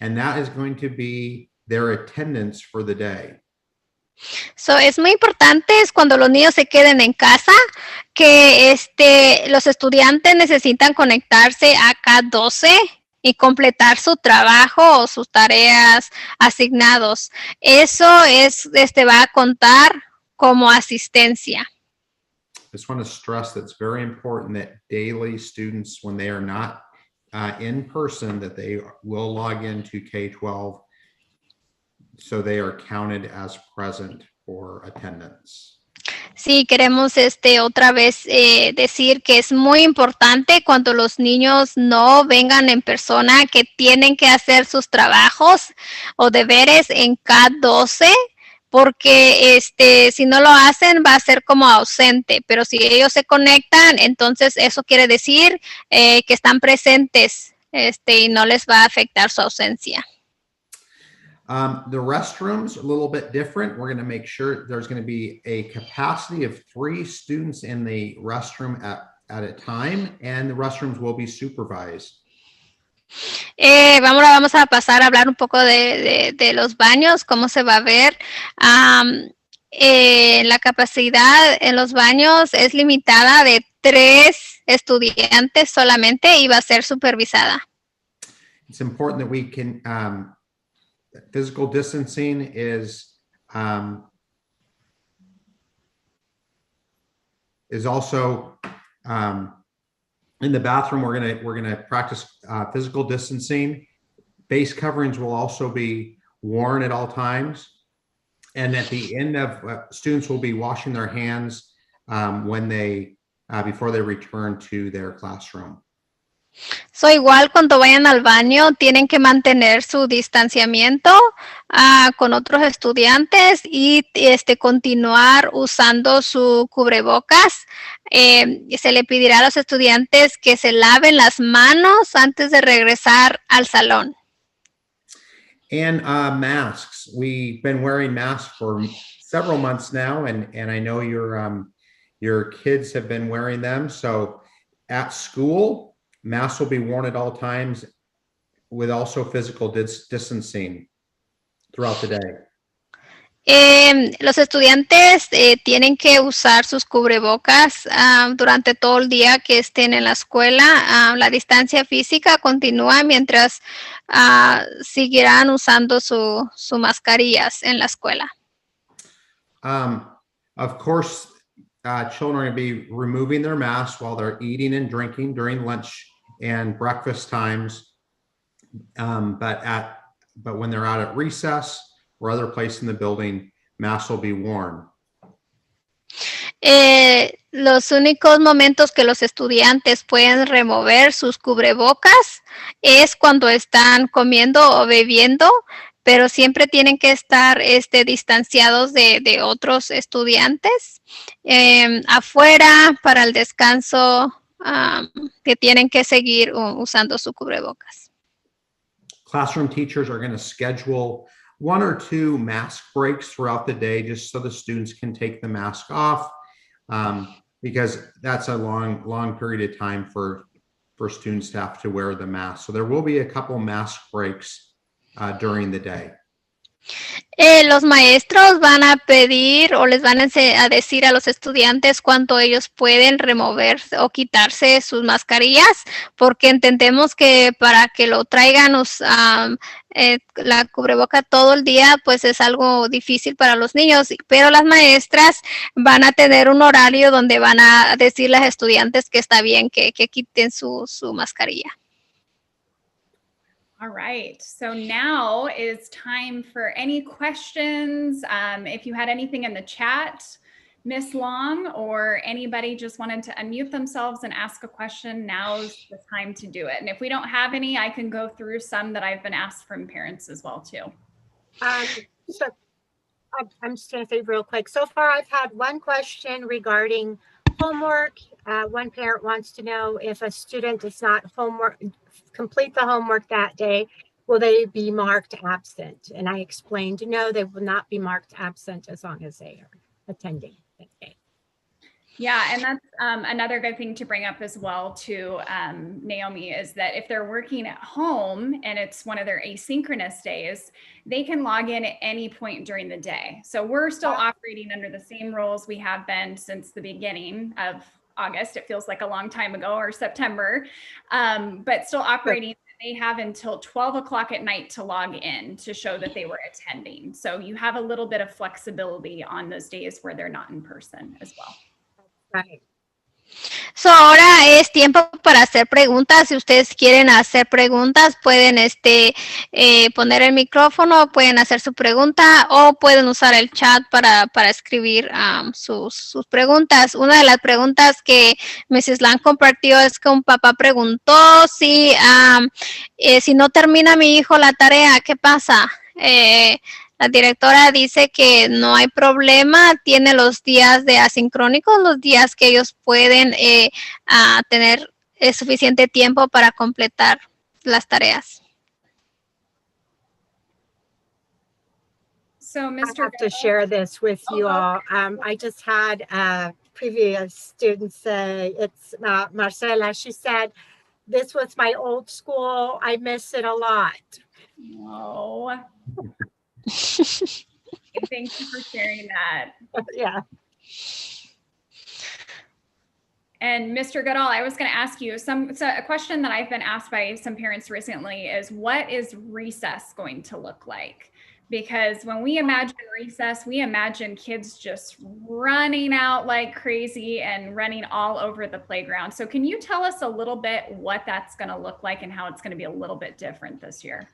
And that is going to be their attendance for the day. So, es muy importante es cuando los niños se queden en casa que los estudiantes necesitan conectarse a K12 y completar su trabajo o sus tareas asignados. Eso va a contar como asistencia. I just want to stress that it's very important that daily students, when they are not in person, that they will log into K-12 so they are counted as present for attendance. Sí, queremos otra vez decir que es muy importante cuando los niños no vengan en persona, que tienen que hacer sus trabajos o deberes en K12, porque si no lo hacen va a ser como ausente, pero si ellos se conectan, entonces eso quiere decir que están presentes y no les va a afectar su ausencia. The restrooms are a little bit different. We're going to make sure there's going to be a capacity of 3 students in the restroom at a time, and the restrooms will be supervised. Vamos a pasar a hablar un poco de los baños, cómo se va a ver. La capacidad en los baños es limitada de 3 estudiantes solamente y va a ser supervisada. It's important that we can physical distancing is also in the bathroom. We're gonna practice physical distancing. Base coverings will also be worn at all times, and at the end of students will be washing their hands when they before they return to their classroom. So, igual cuando vayan al baño tienen que mantener su distanciamiento con otros estudiantes y continuar usando su cubrebocas. Se le pedirá a los estudiantes que se laven las manos antes de regresar al salón. And masks. We've been wearing masks for several months now, and I know your kids have been wearing them. So at school, masks will be worn at all times, with also physical distancing throughout the day. Los estudiantes tienen que usar sus cubrebocas durante todo el día que estén en la escuela. La distancia física continúa mientras seguirán usando sus mascarillas en la escuela. Of course, children are going to be removing their masks while they're eating and drinking during lunch and breakfast times, but when they're out at recess or other place in the building, masks will be worn. Los únicos momentos que los estudiantes pueden remover sus cubrebocas es cuando están comiendo o bebiendo, pero siempre tienen que estar distanciados de otros estudiantes. Afuera para el descanso, que tienen que seguir usando su cubrebocas. Classroom teachers are going to schedule 1 or 2 mask breaks throughout the day, just so the students can take the mask off, because that's a long period of time for students to have to wear the mask. So there will be a couple mask breaks during the day. Los maestros van a pedir o les van a decir a los estudiantes cuánto ellos pueden remover o quitarse sus mascarillas, porque entendemos que para que lo traigan la cubreboca todo el día, pues es algo difícil para los niños, pero las maestras van a tener un horario donde van a decirle a los estudiantes que está bien que quiten su mascarilla. All right, so now is time for any questions. If you had anything in the chat, Miss Long, or anybody just wanted to unmute themselves and ask a question, now's the time to do it. And if we don't have any, I can go through some that I've been asked from parents as well too. So I'm just going to say real quick. So far, I've had one question regarding homework. One parent wants to know if a student does not complete the homework that day, will they be marked absent? And I explained, no, they will not be marked absent as long as they are attending that day. Yeah, and that's another good thing to bring up as well to Naomi, is that if they're working at home and it's one of their asynchronous days, they can log in at any point during the day. So we're still operating under the same rules we have been since the beginning of August. It feels like a long time ago, or September, but still operating. They have until 12 o'clock at night to log in to show that they were attending. So you have a little bit of flexibility on those days where they're not in person as well. Right. So ahora es tiempo para hacer preguntas. Si ustedes quieren hacer preguntas, pueden poner el micrófono, pueden hacer su pregunta o pueden usar el chat para escribir sus preguntas. Una de las preguntas que Mrs. Lang compartió es que un papá preguntó si no termina mi hijo la tarea, ¿qué pasa? La directora dice que no hay problema, tiene los días de asincrónicos, los días que ellos pueden tener suficiente tiempo para completar las tareas. So, I Mr. have to share this with you all. I just had a previous student say, it's Marcela, she said, this was my old school. I miss it a lot. Oh. Thank you for sharing that. Yeah. And Mr. Goodall, I was going to ask you a question that I've been asked by some parents recently is, what is recess going to look like? Because when we imagine recess, we imagine kids just running out like crazy and running all over the playground. So can you tell us a little bit what that's going to look like and how it's going to be a little bit different this year?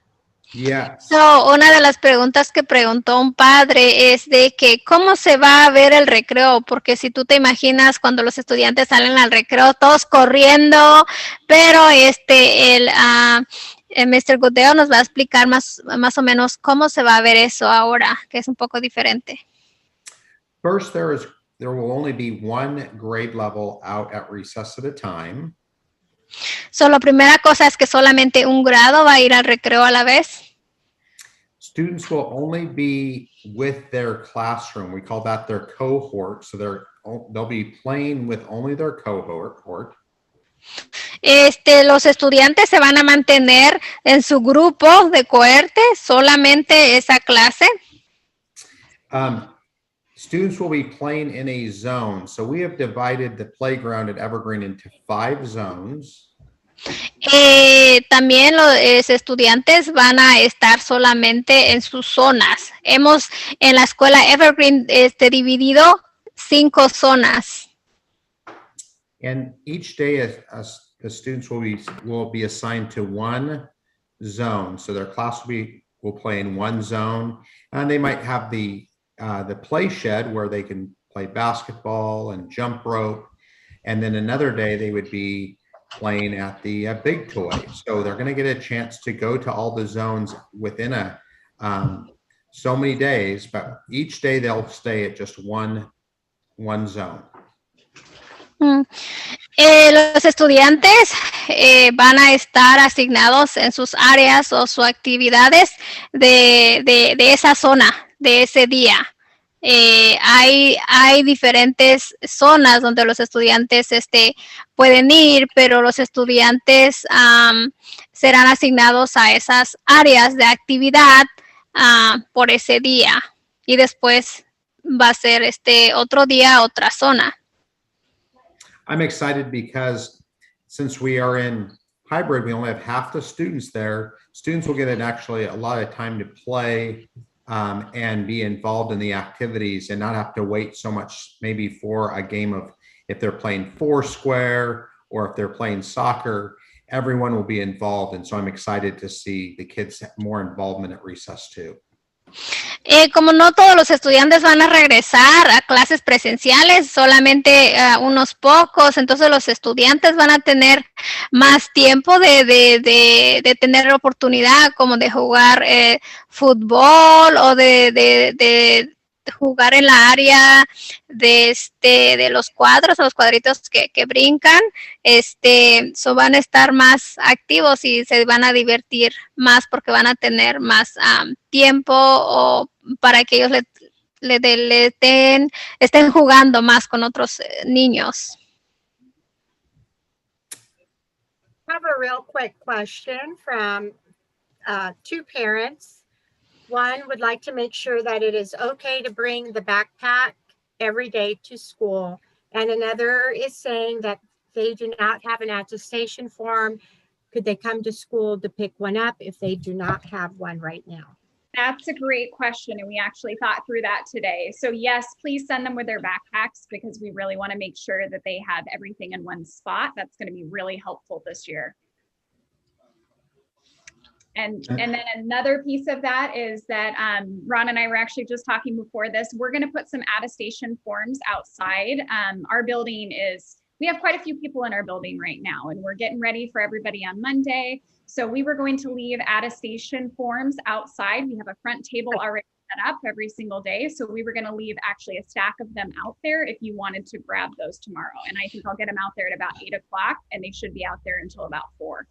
Yes. So, una de las preguntas que preguntó un padre es de que cómo se va a ver el recreo, porque si tú te imaginas cuando los estudiantes salen al recreo todos corriendo, pero el Mr. Goodell nos va a explicar más o menos cómo se va a ver eso ahora, que es un poco diferente. First, there will only be one grade level out at recess at a time. So, la primera cosa es que solamente un grado va a ir al recreo a la vez. Students will only be with their classroom. We call that their cohort. So they'll be playing with only their cohort. Los estudiantes se van a mantener en su grupo de cohorte, solamente esa clase. Students will be playing in a zone. So we have divided the playground at Evergreen into 5 zones. También los estudiantes van a estar solamente en sus zonas. Hemos en la escuela Evergreen dividido 5 zonas. And each day the students will be assigned to one zone. So their class will play in one zone, and they might have the play shed where they can play basketball and jump rope. And then another day they would be playing at the big toy. So they're going to get a chance to go to all the zones within so many days, but each day they'll stay at just one zone. Los estudiantes van a estar asignados en sus áreas o sus actividades de esa zona, de ese día. Hay diferentes zonas donde los estudiantes pueden ir, pero los estudiantes serán asignados a esas áreas de actividad por ese día. Y después va a ser otro día, otra zona. I'm excited because since we are in hybrid, we only have half the students there. Students will get actually a lot of time to play and be involved in the activities and not have to wait so much maybe for a game of, if they're playing Foursquare or if they're playing soccer, everyone will be involved. And so I'm excited to see the kids have more involvement at recess too. Como no todos los estudiantes van a regresar a clases presenciales, solamente unos pocos, entonces los estudiantes van a tener más tiempo de tener la oportunidad como de jugar fútbol o de jugar en la área de los cuadros, los cuadritos que brincan, van a estar más activos y se van a divertir más porque van a tener más tiempo o para que ellos estén jugando más con otros niños. I have a real quick question from two parents. One would like to make sure that it is okay to bring the backpack every day to school. And another is saying that they do not have an attestation form. Could they come to school to pick one up if they do not have one right now? That's a great question, and we actually thought through that today. So yes, please send them with their backpacks because we really want to make sure that they have everything in one spot. That's going to be really helpful this year. And then another piece of that is that Ron and I were actually just talking before this. We're going to put some attestation forms outside. Our building we have quite a few people in our building right now, and we're getting ready for everybody on Monday. So we were going to leave attestation forms outside. We have a front table already set up every single day. So we were going to leave actually a stack of them out there if you wanted to grab those tomorrow. And I think I'll get them out there at about 8 o'clock, and they should be out there until about 4.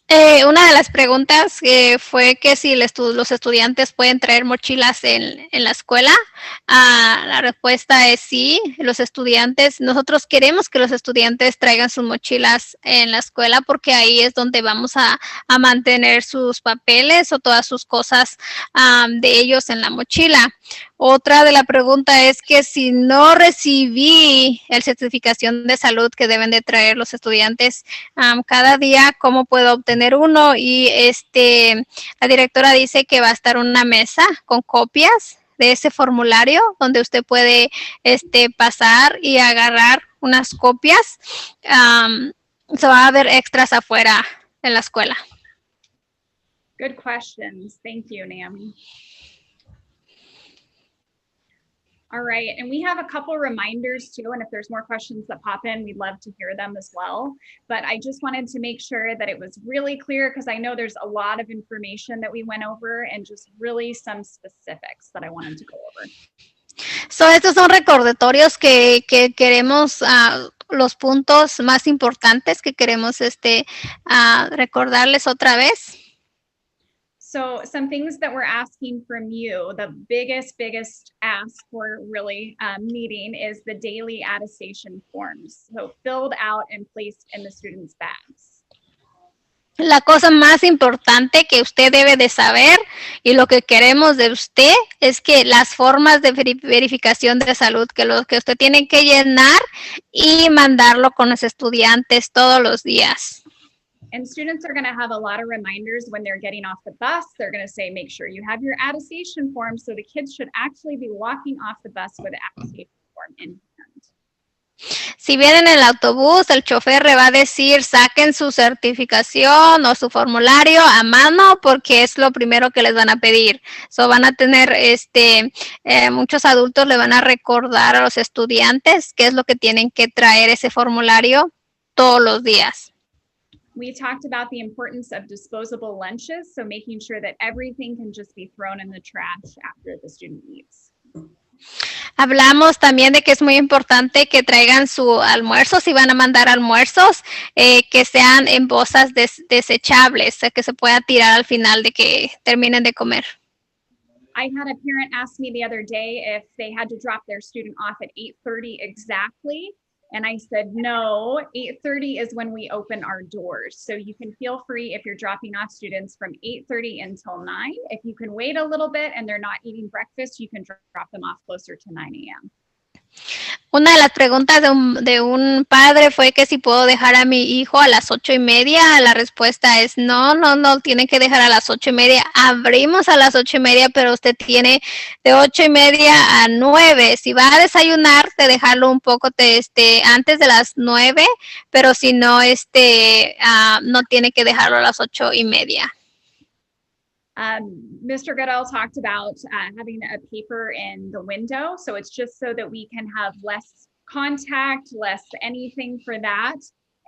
Una de las preguntas fue que si los estudiantes pueden traer mochilas en la escuela. La respuesta es sí. Nosotros queremos que los estudiantes traigan sus mochilas en la escuela porque ahí es donde vamos a mantener sus papeles o todas sus cosas de ellos en la mochila. Otra de la pregunta es que si no recibí el certificación de salud que deben de traer los estudiantes cada día, ¿cómo puedo obtener uno? Y la directora dice que va a estar una mesa con copias de ese formulario donde usted puede pasar y agarrar unas copias. Se va a ver extras afuera en la escuela. Good questions. Thank you, Naomi. All right, and we have a couple reminders too, and if there's more questions that pop in, we'd love to hear them as well. But I just wanted to make sure that it was really clear because I know there's a lot of information that we went over and just really some specifics that I wanted to go over. So, estos son recordatorios que queremos, los puntos más importantes que queremos recordarles otra vez. So some things that we're asking from you, the biggest ask we're really needing is the daily attestation forms. So filled out and placed in the students' bags. La cosa más importante que usted debe de saber y lo que queremos de usted es que las formas de verificación de salud que usted tiene que llenar y mandarlo con los estudiantes todos los días. And students are going to have a lot of reminders when they're getting off the bus. They're going to say, make sure you have your attestation form. So the kids should actually be walking off the bus with the attestation form in hand. Si vienen en el autobús, el chofer le va a decir, saquen su certificación o su formulario a mano porque es lo primero que les van a pedir. So van a tener, muchos adultos le van a recordar a los estudiantes qué es lo que tienen que traer ese formulario todos los días. We talked about the importance of disposable lunches, so making sure that everything can just be thrown in the trash after the student eats. Hablamos también de que es muy importante que traigan su almuerzo, si van a mandar almuerzos, que sean en bolsas desechables, que se pueda tirar al final de que terminen de comer. I had a parent ask me the other day if they had to drop their student off at 8:30 exactly, And I said, no, 8:30 is when we open our doors. So you can feel free if you're dropping off students from 8:30 until 9. If you can wait a little bit and they're not eating breakfast, you can drop them off closer to 9 a.m. Una de las preguntas de un padre fue que si puedo dejar a mi hijo a las 8:30. La respuesta es no, tiene que dejar a las 8:30. Abrimos a las 8:30, pero usted tiene de 8:30 a 9. Si va a desayunar, de dejarlo un poco antes de las 9, pero si no, no tiene que dejarlo a las 8:30. Mr. Goodell talked about having a paper in the window. So it's just so that we can have less contact, less anything for that.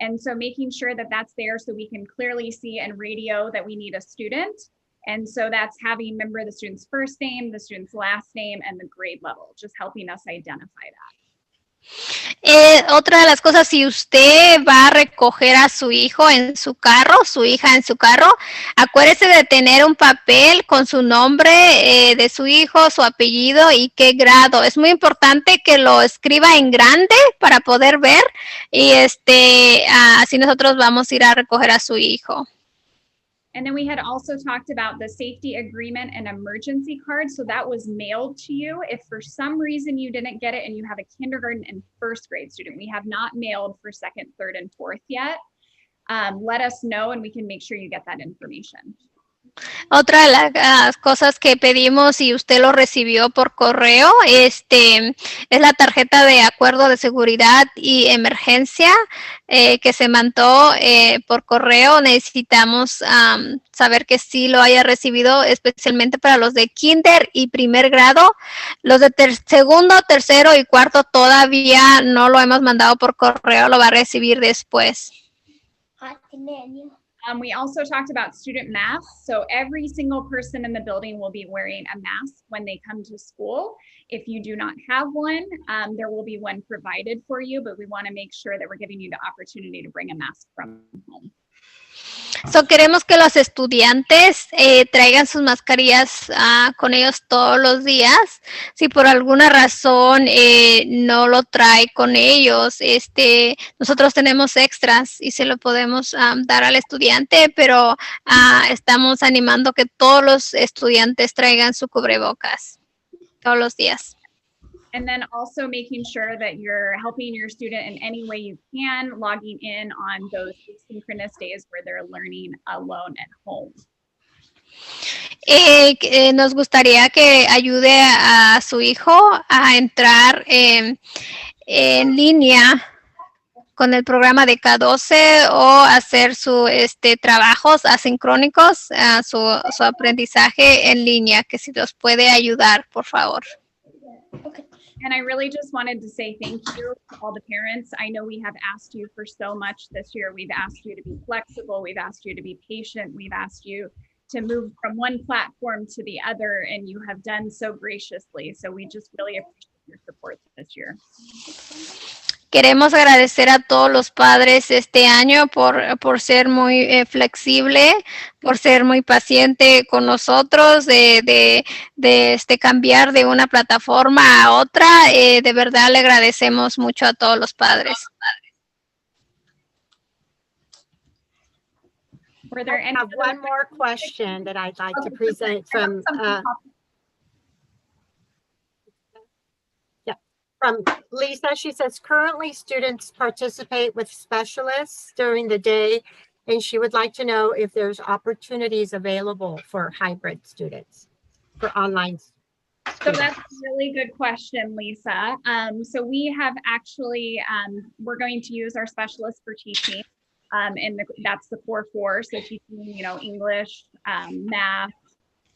And so making sure that that's there so we can clearly see and radio that we need a student. And so that's having, remember, the student's first name, the student's last name, and the grade level, just helping us identify that. Otra de las cosas, si usted va a recoger a su hijo en su carro, su hija en su carro, acuérdese de tener un papel con su nombre de su hijo, su apellido y qué grado. Es muy importante que lo escriba en grande para poder ver y así nosotros vamos a ir a recoger a su hijo. And then we had also talked about the safety agreement and emergency card. So that was mailed to you. If for some reason you didn't get it and you have a kindergarten and first grade student, we have not mailed for second, third, and fourth yet. Let us know and we can make sure you get that information. Otra de las cosas que pedimos y usted lo recibió por correo, es la tarjeta de acuerdo de seguridad y emergencia que se mandó por correo. Necesitamos saber que sí lo haya recibido, especialmente para los de kinder y primer grado. Los de segundo, tercero y cuarto todavía no lo hemos mandado por correo, lo va a recibir después. We also talked about student masks. So every single person in the building will be wearing a mask when they come to school. If you do not have one, there will be one provided for you, but we want to make sure that we're giving you the opportunity to bring a mask from home. So, queremos que los estudiantes traigan sus mascarillas con ellos todos los días. Si por alguna razón no lo trae con ellos, nosotros tenemos extras y se lo podemos dar al estudiante, pero estamos animando que todos los estudiantes traigan su cubrebocas todos los días. And then also making sure that you're helping your student in any way you can, logging in on those asynchronous days where they're learning alone at home. Nos gustaría que ayude a su hijo a entrar en línea con el programa de K12 o hacer sus trabajos asincrónicos, su aprendizaje en línea, que si los puede ayudar, por favor. Okay. And I really just wanted to say thank you to all the parents. I know we have asked you for so much this year. We've asked you to be flexible. We've asked you to be patient. We've asked you to move from one platform to the other, and you have done so graciously. So we just really appreciate your support this year. Queremos agradecer a todos los padres este año por ser muy flexible, por ser muy paciente con nosotros, de cambiar de una plataforma a otra. De verdad le agradecemos mucho a todos los padres. I have one more question that I'd like to present from Lisa. She says, currently students participate with specialists during the day, and she would like to know if there's opportunities available for hybrid students, for online students. So that's a really good question, Lisa. So we have actually, we're going to use our specialists for teaching, and that's the core four. So teaching, English, math,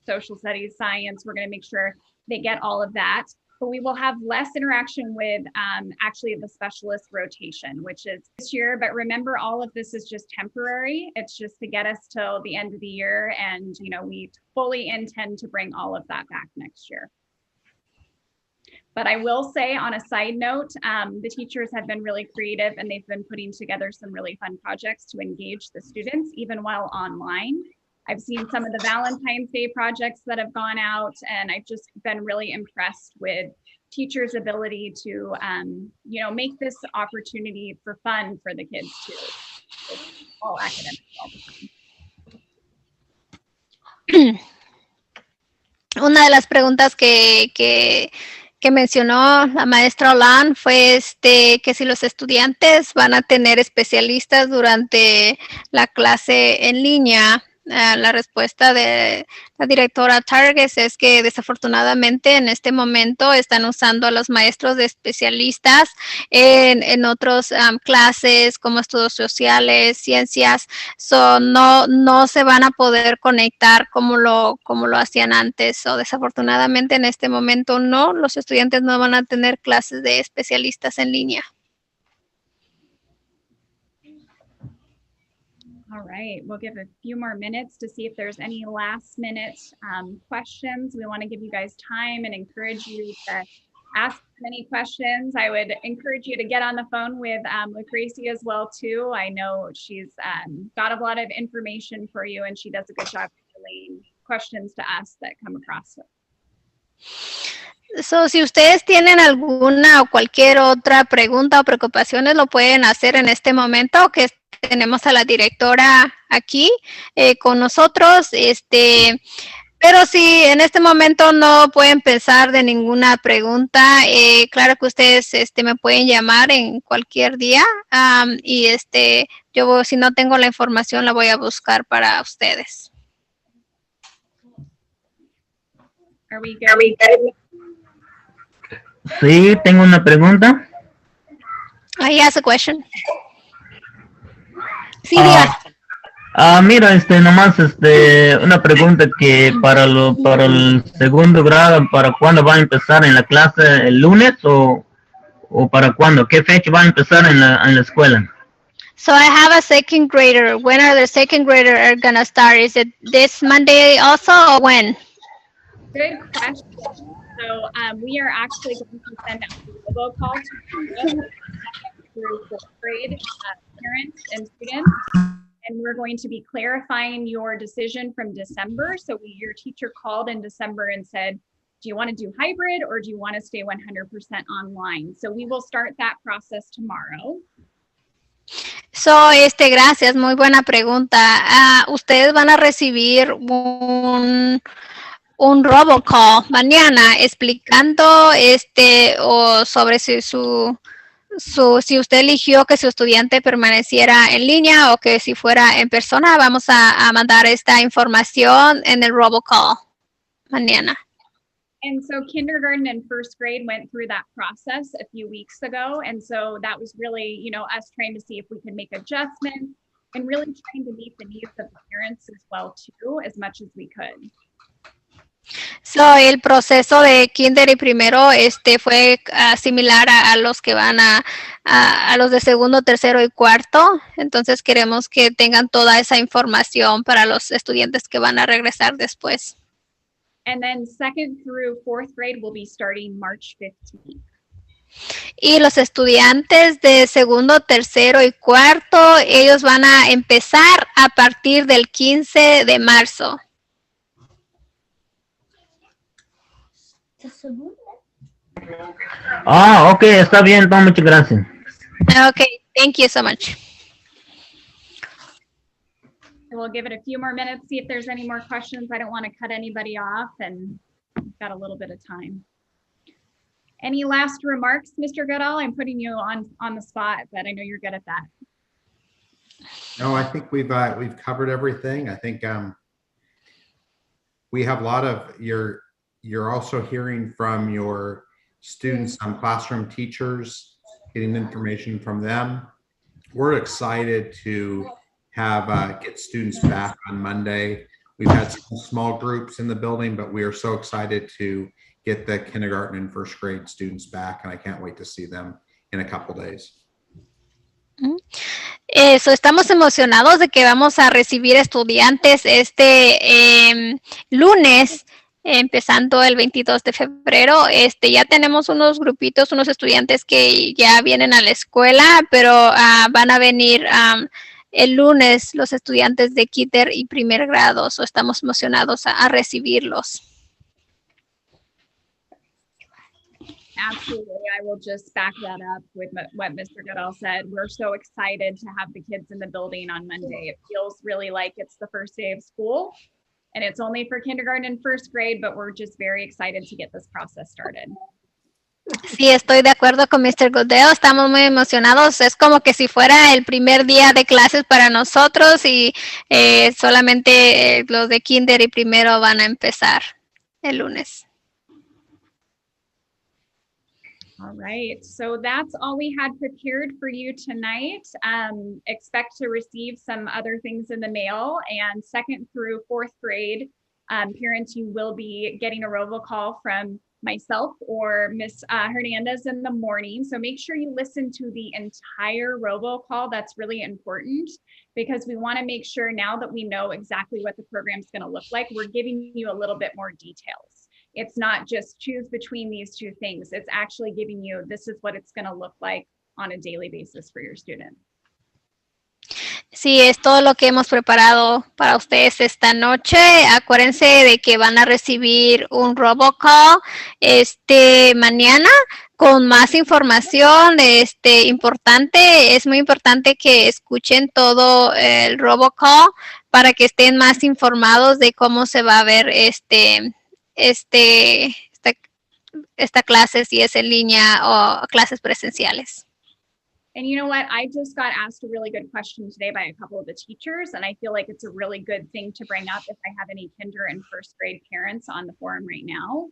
social studies, science. We're going to make sure they get all of that. But we will have less interaction with actually the specialist rotation, which is this year. But remember, all of this is just temporary. It's just to get us till the end of the year. And, we fully intend to bring all of that back next year. But I will say, on a side note, the teachers have been really creative, and they've been putting together some really fun projects to engage the students, even while online. I've seen some of the Valentine's Day projects that have gone out, and I've just been really impressed with teachers' ability to, you know, make this opportunity for fun for the kids too. It's all academic all the time. Una de las preguntas que mencionó la maestra Olan fue que si los estudiantes van a tener especialistas durante la clase en línea. La respuesta de la directora Targets es que desafortunadamente en este momento están usando a los maestros de especialistas en otras clases como estudios sociales, ciencias. No se van a poder conectar como lo hacían antes. Desafortunadamente en este momento no, los estudiantes no van a tener clases de especialistas en línea. All right, we'll give a few more minutes to see if there's any last minute questions. We want to give you guys time and encourage you to ask many questions. I would encourage you to get on the phone with Lucrecia as well too. I know she's got a lot of information for you and she does a good job relaying questions to us that come across. Si ustedes tienen alguna o cualquier otra pregunta o preocupaciones, lo pueden hacer en este momento que tenemos a la directora aquí con nosotros. Pero si en este momento no pueden pensar de ninguna pregunta, claro que ustedes me pueden llamar en cualquier día y yo si no tengo la información la voy a buscar para ustedes. Are we good? Sí, tengo una pregunta. He has a question. Sí, diga. Mira, nomás una pregunta que para el segundo grado, ¿para cuándo va a empezar en la clase? ¿El lunes o para cuándo? ¿Qué fecha va a empezar en la escuela? So I have a second grader. When are the second grader are gonna start? Is it this Monday also or when? Good question. So we are actually going to send out a robocall to through fourth grade parents and students. And we're going to be clarifying your decision from December. So your teacher called in December and said, do you want to do hybrid or do you want to stay 100% online? So we will start that process tomorrow. So, gracias, muy buena pregunta. Ustedes van a recibir un robocall mañana explicando o sobre si usted eligió que su estudiante permaneciera en línea o que si fuera en persona. Vamos a mandar esta información en el robocall mañana. And so kindergarten and first grade went through that process a few weeks ago. And so that was really, you know, us trying to see if we could make adjustments and really trying to meet the needs of the parents as well too, as much as we could. So, el proceso de kinder y primero fue similar a los que van a los de segundo, tercero y cuarto. Entonces queremos que tengan toda esa información para los estudiantes que van a regresar después. And then second through fourth grade will be starting March 15th. Y los estudiantes de segundo, tercero y cuarto, ellos van a empezar a partir del 15 de marzo. Ok, está bien, muchas gracias. Okay, thank you so much. We'll give it a few more minutes, see if there's any more questions. I don't want to cut anybody off and we've got a little bit of time. Any last remarks, Mr. Goodall? I'm putting you on the spot, but I know you're good at that. No, I think we've covered everything. I think we have a lot of you're also hearing from your students, classroom teachers, getting information from them. We're excited to get students back on Monday. We've had some small groups in the building, but we are so excited to get the kindergarten and first grade students back, and I can't wait to see them in a couple days. Estamos emocionados de que vamos a recibir estudiantes lunes, empezando el 22 de febrero. Ya tenemos unos grupitos, unos estudiantes que ya vienen a la escuela, pero van a venir el lunes los estudiantes de kinder y primer grado. Estamos emocionados a recibirlos. Absolutely. I will just back that up with what Mr. Goodall said. We're so excited to have the kids in the building on Monday. It feels really like it's the first day of school, and it's only for kindergarten and first grade, but we're just very excited to get this process started. Sí, estoy de acuerdo con Mr. Goodell, estamos muy emocionados, es como que si fuera el primer día de clases para nosotros y solamente los de kinder y primero van a empezar el lunes. All right, so that's all we had prepared for you tonight. Expect to receive some other things in the mail, and 2nd through 4th grade parents, you will be getting a robocall from myself or Miss Hernandez in the morning. So make sure you listen to the entire robocall. That's really important because we want to make sure now that we know exactly what the program is going to look like, we're giving you a little bit more details. It's not just choose between these two things. It's actually giving you, this is what it's going to look like on a daily basis for your student. Sí, es todo lo que hemos preparado para ustedes esta noche. Acuérdense de que van a recibir un robocall mañana con más información importante. Es muy importante que escuchen todo el robocall para que estén más informados de cómo se va a ver esta clase, si es en línea o clases presenciales. And you know what? I just got asked a really good question today by a couple of the teachers, and I feel like it's a really good thing to bring up if I have any kinder and first grade parents on the forum right now.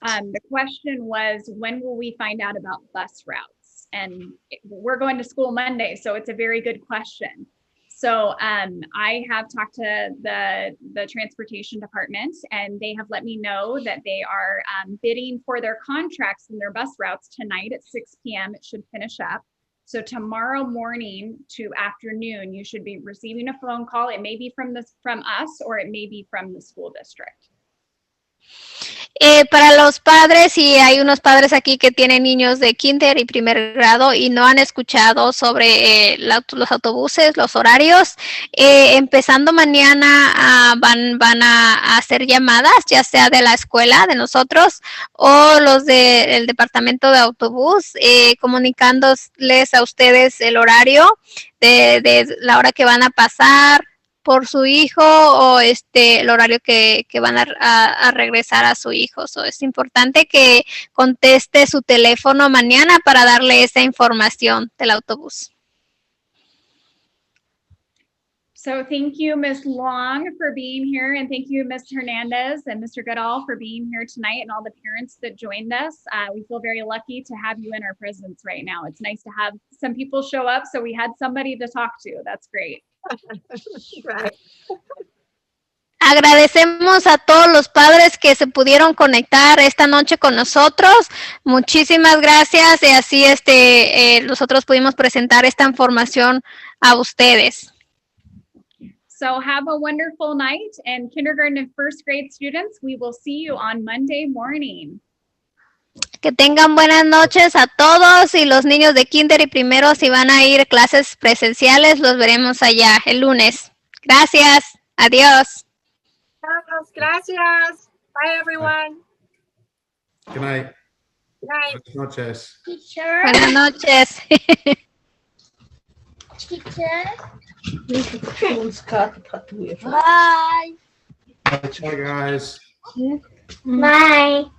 The question was, when will we find out about bus routes? And we're going to school Monday, so it's a very good question. So I have talked to the transportation department, and they have let me know that they are bidding for their contracts and their bus routes tonight at 6 p.m. It should finish up. So tomorrow morning to afternoon, you should be receiving a phone call. It may be from us, or it may be from the school district. Para los padres, y hay unos padres aquí que tienen niños de kinder y primer grado y no han escuchado sobre los autobuses, los horarios, empezando mañana van a hacer llamadas, ya sea de la escuela, de nosotros, o los del departamento de autobús, comunicándoles a ustedes el horario de la hora que van a pasar por su hijo o el horario que van a regresar a su hijo. So, es importante que conteste su teléfono mañana para darle esa información del autobús. So thank you, Ms. Long, for being here, and thank you, Ms. Hernandez and Mr. Goodall for being here tonight, and all the parents that joined us. We feel very lucky to have you in our presence right now. It's nice to have some people show up, so we had somebody to talk to. That's great. Right. Agradecemos a todos los padres que se pudieron conectar esta noche con nosotros. Muchísimas gracias, y así nosotros pudimos presentar esta información a ustedes. So have a wonderful night, and kindergarten and first grade students, we will see you on Monday morning. Que tengan buenas noches a todos, y los niños de kinder y primero, si van a ir a clases presenciales, los veremos allá el lunes. Gracias. Adiós. Gracias. Bye, everyone. Good night. Good night. Buenas noches. Teacher. Buenas noches. Teacher. Bye, guys. Bye.